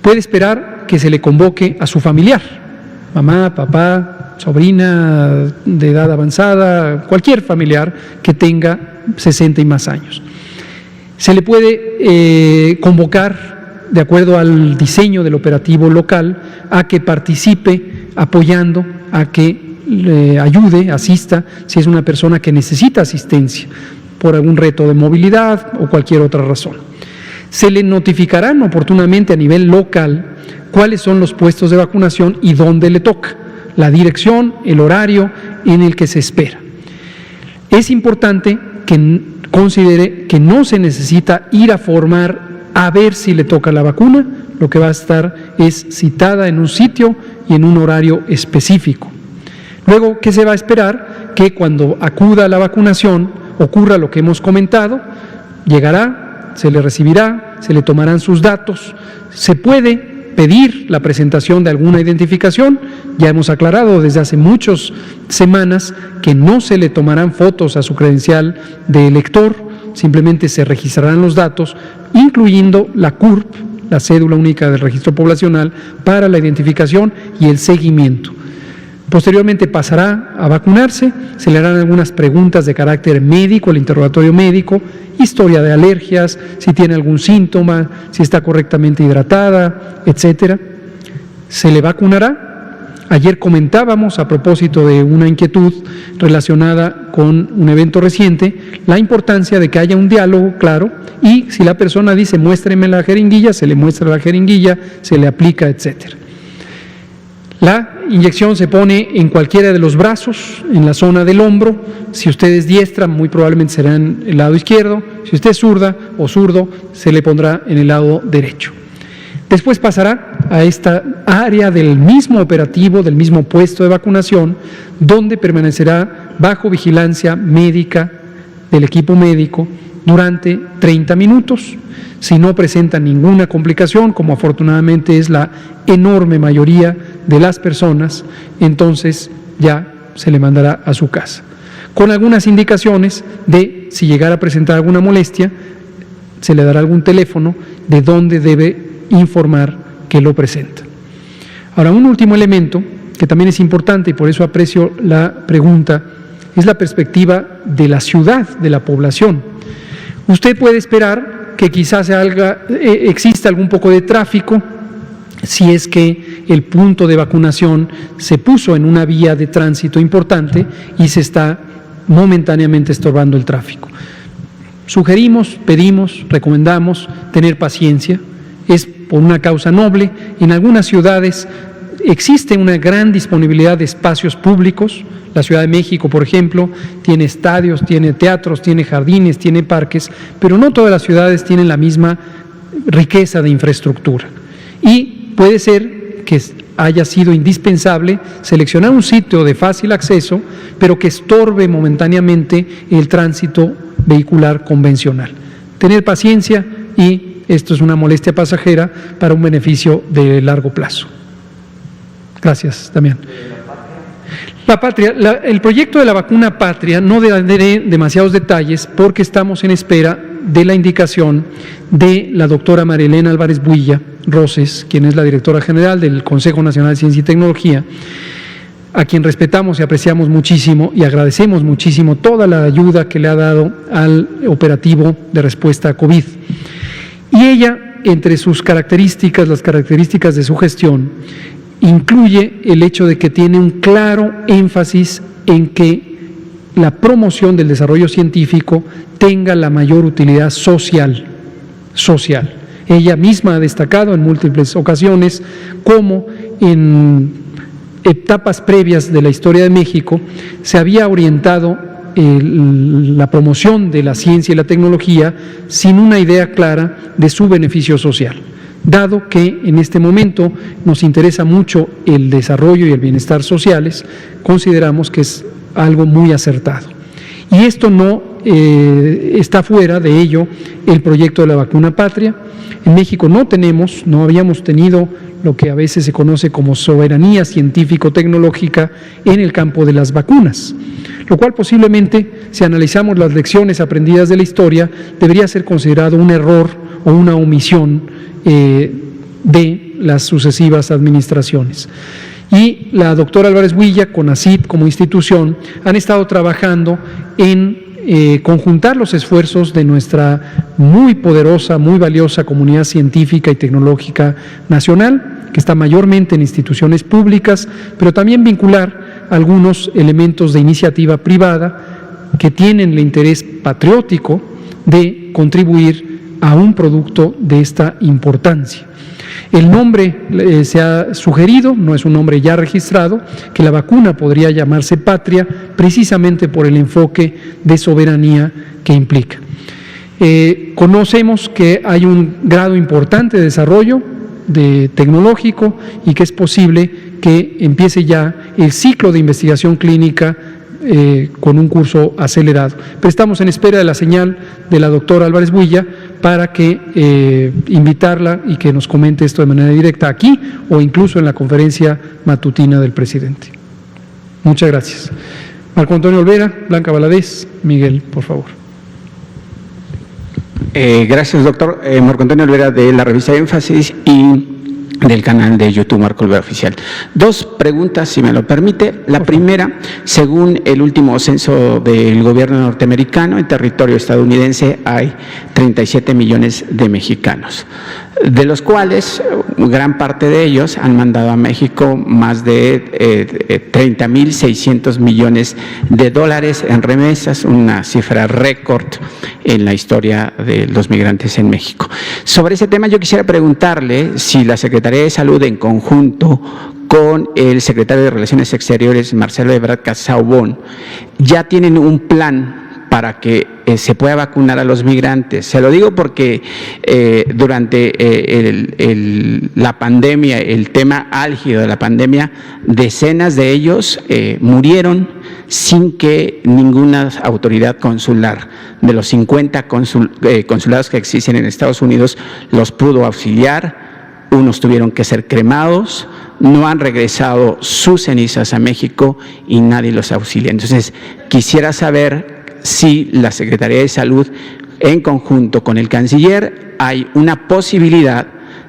Speaker 1: Puede esperar que se le convoque a su familiar, mamá, papá, sobrina de edad avanzada, cualquier familiar que tenga 60 y más años. Se le puede convocar, de acuerdo al diseño del operativo local, a que participe apoyando, a que le ayude, asista, si es una persona que necesita asistencia por algún reto de movilidad o cualquier otra razón. Se le notificarán oportunamente a nivel local cuáles son los puestos de vacunación y dónde le toca, la dirección, el horario en el que se espera. Es importante que considere que no se necesita ir a formar a ver si le toca la vacuna, lo que va a estar es citada en un sitio y en un horario específico. Luego, ¿qué se va a esperar? Que cuando acuda a la vacunación ocurra lo que hemos comentado: llegará, se le recibirá, se le tomarán sus datos, se puede pedir la presentación de alguna identificación. Ya hemos aclarado desde hace muchas semanas que no se le tomarán fotos a su credencial de elector, simplemente se registrarán los datos, incluyendo la CURP, la cédula única del registro poblacional, para la identificación y el seguimiento. Posteriormente pasará a vacunarse, se le harán algunas preguntas de carácter médico, el interrogatorio médico, historia de alergias, si tiene algún síntoma, si está correctamente hidratada, etcétera. Se le vacunará. Ayer comentábamos, a propósito de una inquietud relacionada con un evento reciente, la importancia de que haya un diálogo claro, y si la persona dice muéstreme la jeringuilla, se le muestra la jeringuilla, se le aplica, etcétera. La inyección se pone en cualquiera de los brazos, en la zona del hombro. Si usted es diestra, muy probablemente será en el lado izquierdo. Si usted es zurda o zurdo, se le pondrá en el lado derecho. Después pasará a esta área del mismo operativo, del mismo puesto de vacunación, donde permanecerá bajo vigilancia médica del equipo médico durante 30 minutos. Si no presenta ninguna complicación, como afortunadamente es la enorme mayoría de las personas, entonces ya se le mandará a su casa, con algunas indicaciones de si llegara a presentar alguna molestia, se le dará algún teléfono de donde debe informar que lo presenta. Ahora, un último elemento que también es importante y por eso aprecio la pregunta, es la perspectiva de la ciudad, de la población. Usted puede esperar que quizás exista algún poco de tráfico si es que el punto de vacunación se puso en una vía de tránsito importante y se está momentáneamente estorbando el tráfico. Sugerimos, pedimos, recomendamos tener paciencia, es por una causa noble. En algunas ciudades existe una gran disponibilidad de espacios públicos. La Ciudad de México, por ejemplo, tiene estadios, tiene teatros, tiene jardines, tiene parques, pero no todas las ciudades tienen la misma riqueza de infraestructura. Y puede ser que haya sido indispensable seleccionar un sitio de fácil acceso, pero que estorbe momentáneamente el tránsito vehicular convencional. Tener paciencia, y esto es una molestia pasajera para un beneficio de largo plazo. Gracias, Damián. La Patria, el proyecto de la vacuna Patria, no daré demasiados detalles porque estamos en espera de la indicación de la doctora María Elena Álvarez Builla Roses, quien es la directora general del Consejo Nacional de Ciencia y Tecnología, a quien respetamos y apreciamos muchísimo y agradecemos muchísimo toda la ayuda que le ha dado al operativo de respuesta a COVID. Y ella, entre sus características, las características de su gestión, incluye el hecho de que tiene un claro énfasis en que la promoción del desarrollo científico tenga la mayor utilidad social. Ella misma ha destacado en múltiples ocasiones cómo en etapas previas de la historia de México se había orientado la promoción de la ciencia y la tecnología sin una idea clara de su beneficio social. Dado que en este momento nos interesa mucho el desarrollo y el bienestar sociales, consideramos que es algo muy acertado. Y esto no está fuera de ello el proyecto de la vacuna Patria. En México no habíamos tenido lo que a veces se conoce como soberanía científico-tecnológica en el campo de las vacunas, lo cual posiblemente, si analizamos las lecciones aprendidas de la historia, debería ser considerado un error o una omisión de las sucesivas administraciones. Y la doctora Álvarez Builla, con CONACYT como institución, han estado trabajando en conjuntar los esfuerzos de nuestra muy poderosa, muy valiosa comunidad científica y tecnológica nacional, que está mayormente en instituciones públicas, pero también vincular algunos elementos de iniciativa privada que tienen el interés patriótico de contribuir a un producto de esta importancia. El nombre se ha sugerido, no es un nombre ya registrado, que la vacuna podría llamarse Patria precisamente por el enfoque de soberanía que implica. Conocemos que hay un grado importante de desarrollo tecnológico y que es posible que empiece ya el ciclo de investigación clínica con un curso acelerado. Pero estamos en espera de la señal de la doctora Álvarez Builla para que invitarla y que nos comente esto de manera directa aquí o incluso en la conferencia matutina del presidente. Muchas gracias. Marco Antonio Olvera, Blanca Valadez, Miguel, por favor.
Speaker 12: Gracias, doctor. Marco Antonio Olvera, de la revista Énfasis y del canal de YouTube Marco Olvera Oficial. Dos preguntas, si me lo permite. La primera, según el último censo del gobierno norteamericano, en territorio estadounidense hay 37 millones de mexicanos, de los cuales gran parte de ellos han mandado a México más de 30.600 millones de dólares en remesas, una cifra récord en la historia de los migrantes en México. Sobre ese tema yo quisiera preguntarle si la Secretaría de Salud, en conjunto con el secretario de Relaciones Exteriores, Marcelo Ebrard Casaubon, ya tienen un plan para que se pueda vacunar a los migrantes. Se lo digo porque durante la pandemia, el tema álgido de la pandemia, decenas de ellos murieron sin que ninguna autoridad consular de los 50 consulados que existen en Estados Unidos los pudo auxiliar. Unos tuvieron que ser cremados, no han regresado sus cenizas a México y nadie los auxilia. Entonces, quisiera saber si la Secretaría de Salud, en conjunto con el canciller, hay una posibilidad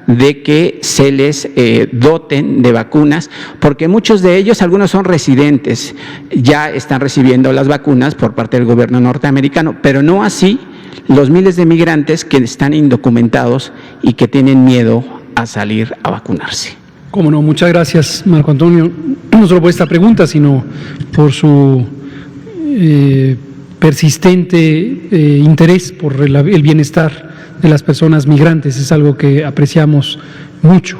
Speaker 12: de que se les doten de vacunas, porque muchos de ellos, algunos son residentes, ya están recibiendo las vacunas por parte del gobierno norteamericano, pero no así los miles de migrantes que están indocumentados y que tienen miedo a salir a vacunarse.
Speaker 1: Cómo no, muchas gracias, Marco Antonio, no solo por esta pregunta, sino por su persistente interés por el bienestar de las personas migrantes. Es algo que apreciamos mucho.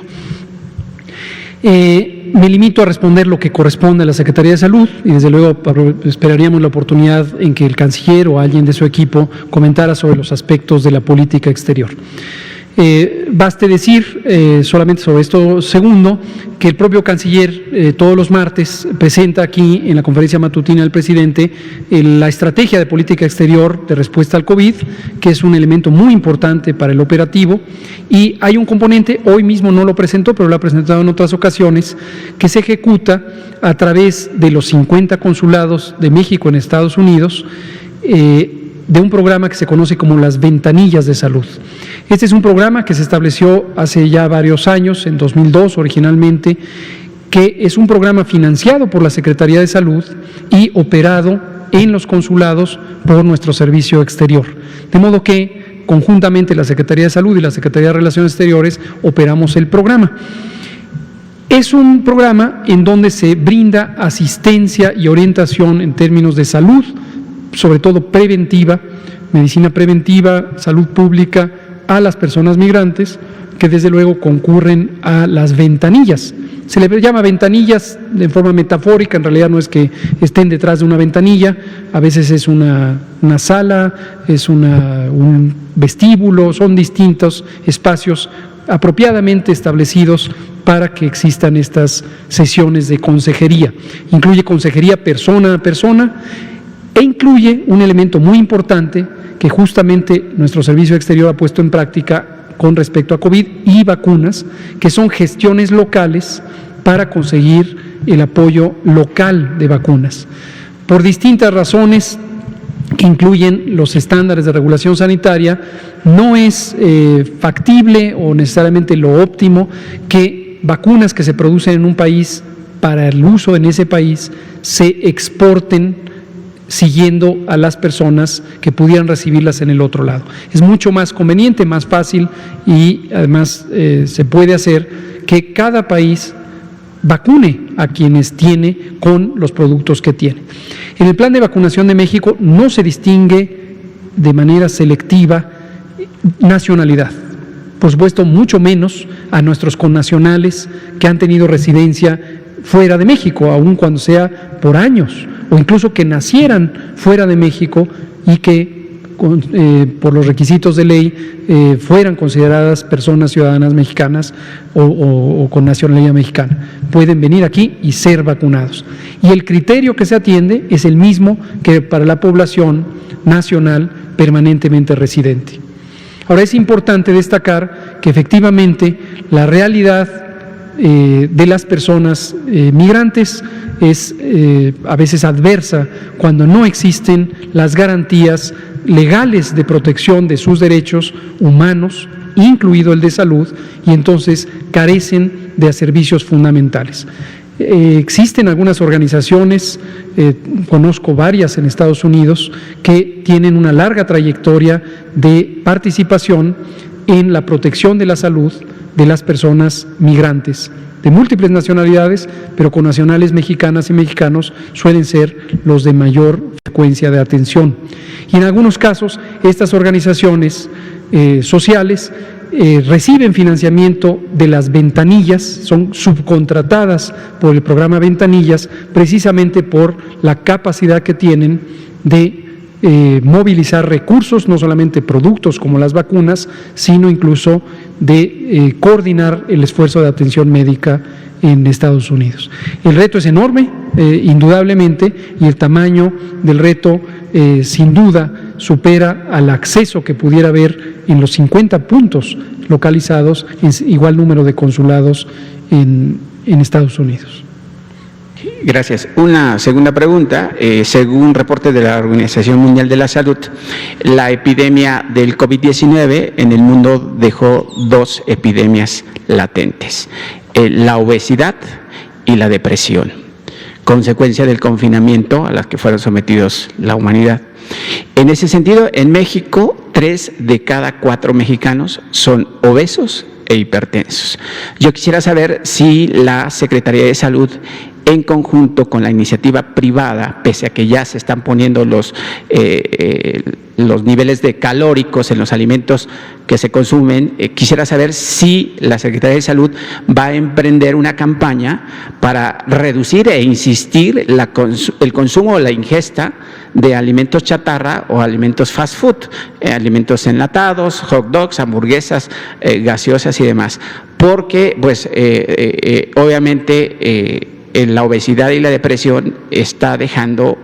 Speaker 1: Me limito a responder lo que corresponde a la Secretaría de Salud y desde luego esperaríamos la oportunidad en que el canciller o alguien de su equipo comentara sobre los aspectos de la política exterior. Baste decir, solamente sobre esto segundo, que el propio canciller todos los martes presenta aquí en la conferencia matutina del presidente la estrategia de política exterior de respuesta al COVID, que es un elemento muy importante para el operativo, y hay un componente, hoy mismo no lo presentó, pero lo ha presentado en otras ocasiones, que se ejecuta a través de los 50 consulados de México en Estados Unidos, de un programa que se conoce como las ventanillas de salud. Este es un programa que se estableció hace ya varios años, en 2002 originalmente, que es un programa financiado por la Secretaría de Salud y operado en los consulados por nuestro servicio exterior. De modo que conjuntamente la Secretaría de Salud y la Secretaría de Relaciones Exteriores operamos el programa. Es un programa en donde se brinda asistencia y orientación en términos de salud, sobre todo preventiva, medicina preventiva, salud pública, a las personas migrantes que desde luego concurren a las ventanillas. Se le llama ventanillas de forma metafórica, en realidad no es que estén detrás de una ventanilla, a veces es una sala, es un vestíbulo, son distintos espacios apropiadamente establecidos para que existan estas sesiones de consejería. Incluye consejería persona a persona, e incluye un elemento muy importante que justamente nuestro servicio exterior ha puesto en práctica con respecto a COVID y vacunas, que son gestiones locales para conseguir el apoyo local de vacunas. Por distintas razones que incluyen los estándares de regulación sanitaria, no es factible o necesariamente lo óptimo que vacunas que se producen en un país para el uso en ese país se exporten siguiendo a las personas que pudieran recibirlas en el otro lado. Es mucho más conveniente, más fácil y además se puede hacer que cada país vacune a quienes tiene con los productos que tiene. En el plan de vacunación de México no se distingue de manera selectiva nacionalidad. Por supuesto, mucho menos a nuestros connacionales que han tenido residencia fuera de México, aun cuando sea por años, o incluso que nacieran fuera de México y que por los requisitos de ley fueran consideradas personas ciudadanas mexicanas o con nacionalidad mexicana. Pueden venir aquí y ser vacunados. Y el criterio que se atiende es el mismo que para la población nacional permanentemente residente. Ahora, es importante destacar que efectivamente la realidad de las personas migrantes es a veces adversa cuando no existen las garantías legales de protección de sus derechos humanos, incluido el de salud, y entonces carecen de servicios fundamentales. Existen algunas organizaciones, conozco varias en Estados Unidos, que tienen una larga trayectoria de participación en la protección de la salud de las personas migrantes de múltiples nacionalidades, pero con nacionales mexicanas y mexicanos suelen ser los de mayor frecuencia de atención. Y en algunos casos estas organizaciones sociales reciben financiamiento de las ventanillas, son subcontratadas por el programa Ventanillas precisamente por la capacidad que tienen de movilizar recursos, no solamente productos como las vacunas, sino incluso de coordinar el esfuerzo de atención médica en Estados Unidos. El reto es enorme, indudablemente, y el tamaño del reto sin duda supera al acceso que pudiera haber en los 50 puntos localizados en igual número de consulados en Estados Unidos.
Speaker 12: gracias. Una segunda pregunta. Según reporte de la Organización Mundial de la Salud, la epidemia del COVID-19 en el mundo dejó 2 epidemias latentes: la obesidad y la depresión, consecuencia del confinamiento a las que fueron sometidos la humanidad. En ese sentido, en México, 3 de cada 4 mexicanos son obesos e hipertensos. Yo quisiera saber si la Secretaría de Salud, en conjunto con la iniciativa privada, pese a que ya se están poniendo los niveles de calóricos en los alimentos que se consumen, quisiera saber si la Secretaría de Salud va a emprender una campaña para reducir e insistir el consumo o la ingesta de alimentos chatarra o alimentos fast food, alimentos enlatados, hot dogs, hamburguesas, gaseosas y demás, porque pues obviamente la obesidad y la depresión está dejando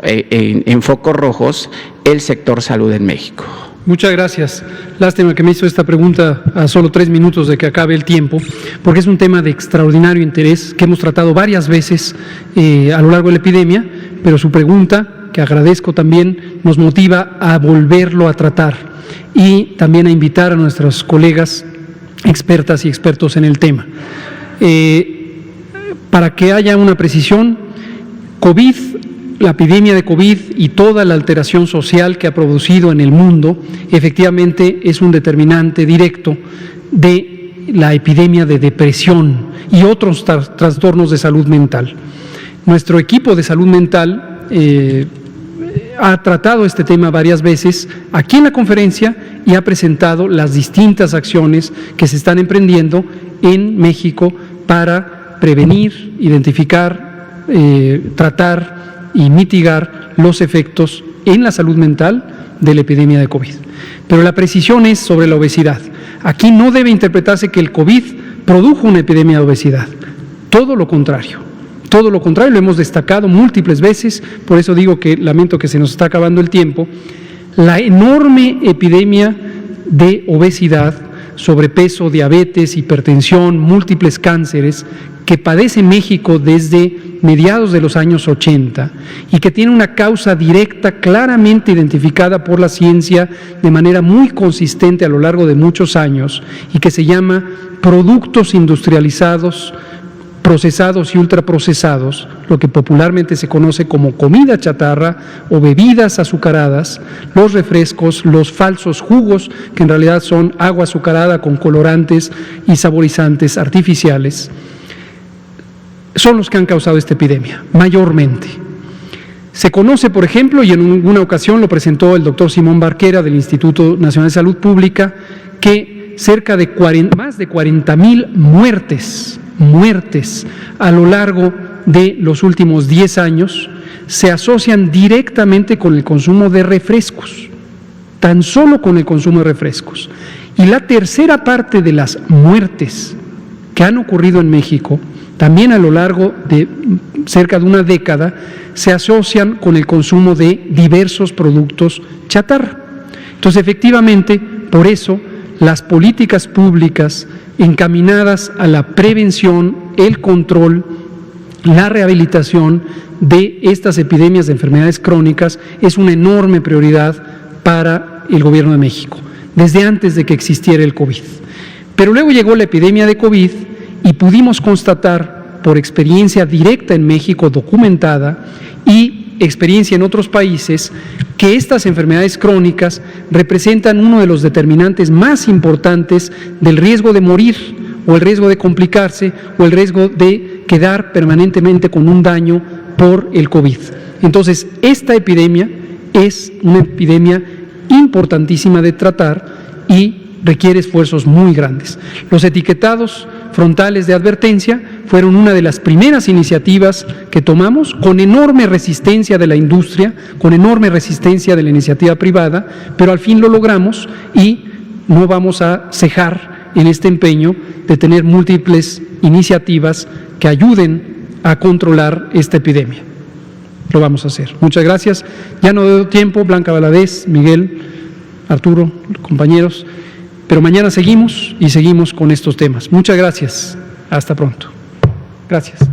Speaker 12: en focos rojos el sector salud en México.
Speaker 1: Muchas gracias. Lástima que me hizo esta pregunta a solo 3 minutos de que acabe el tiempo, porque es un tema de extraordinario interés que hemos tratado varias veces a lo largo de la epidemia, pero su pregunta, que agradezco también, nos motiva a volverlo a tratar y también a invitar a nuestros colegas expertas y expertos en el tema. Para que haya una precisión, COVID, la epidemia de COVID y toda la alteración social que ha producido en el mundo, efectivamente es un determinante directo de la epidemia de depresión y otros trastornos de salud mental. Nuestro equipo de salud mental ha tratado este tema varias veces aquí en la conferencia y ha presentado las distintas acciones que se están emprendiendo en México para prevenir, identificar, tratar y mitigar los efectos en la salud mental de la epidemia de COVID. Pero la precisión es sobre la obesidad. Aquí no debe interpretarse que el COVID produjo una epidemia de obesidad. Todo lo contrario. Todo lo contrario, lo hemos destacado múltiples veces, por eso digo que lamento que se nos está acabando el tiempo. La enorme epidemia de obesidad, sobrepeso, diabetes, hipertensión, múltiples cánceres que padece México desde mediados de los años 80 y que tiene una causa directa claramente identificada por la ciencia de manera muy consistente a lo largo de muchos años y que se llama productos industrializados, procesados y ultraprocesados, lo que popularmente se conoce como comida chatarra o bebidas azucaradas, los refrescos, los falsos jugos, que en realidad son agua azucarada con colorantes y saborizantes artificiales, son los que han causado esta epidemia, mayormente. Se conoce, por ejemplo, y en una ocasión lo presentó el doctor Simón Barquera del Instituto Nacional de Salud Pública, que cerca de más de 40,000 muertes a lo largo de los últimos 10 años se asocian directamente con el consumo de refrescos, tan solo con el consumo de refrescos. Y la tercera parte de las muertes que han ocurrido en México, también a lo largo de cerca de una década, se asocian con el consumo de diversos productos chatarra. Entonces, efectivamente, por eso las políticas públicas encaminadas a la prevención, el control, la rehabilitación de estas epidemias de enfermedades crónicas es una enorme prioridad para el Gobierno de México, desde antes de que existiera el COVID. Pero luego llegó la epidemia de COVID y pudimos constatar, por experiencia directa en México, documentada, y experiencia en otros países, que estas enfermedades crónicas representan uno de los determinantes más importantes del riesgo de morir, o el riesgo de complicarse, o el riesgo de quedar permanentemente con un daño por el COVID. Entonces, esta epidemia es una epidemia importantísima de tratar y requiere esfuerzos muy grandes. Los etiquetados frontales de advertencia fueron una de las primeras iniciativas que tomamos, con enorme resistencia de la industria, con enorme resistencia de la iniciativa privada, pero al fin lo logramos y no vamos a cejar en este empeño de tener múltiples iniciativas que ayuden a controlar esta epidemia. Lo vamos a hacer. Muchas gracias. Ya no doy tiempo, Blanca Valadez, Miguel, Arturo, compañeros, pero mañana seguimos y seguimos con estos temas. Muchas gracias. Hasta pronto. Gracias.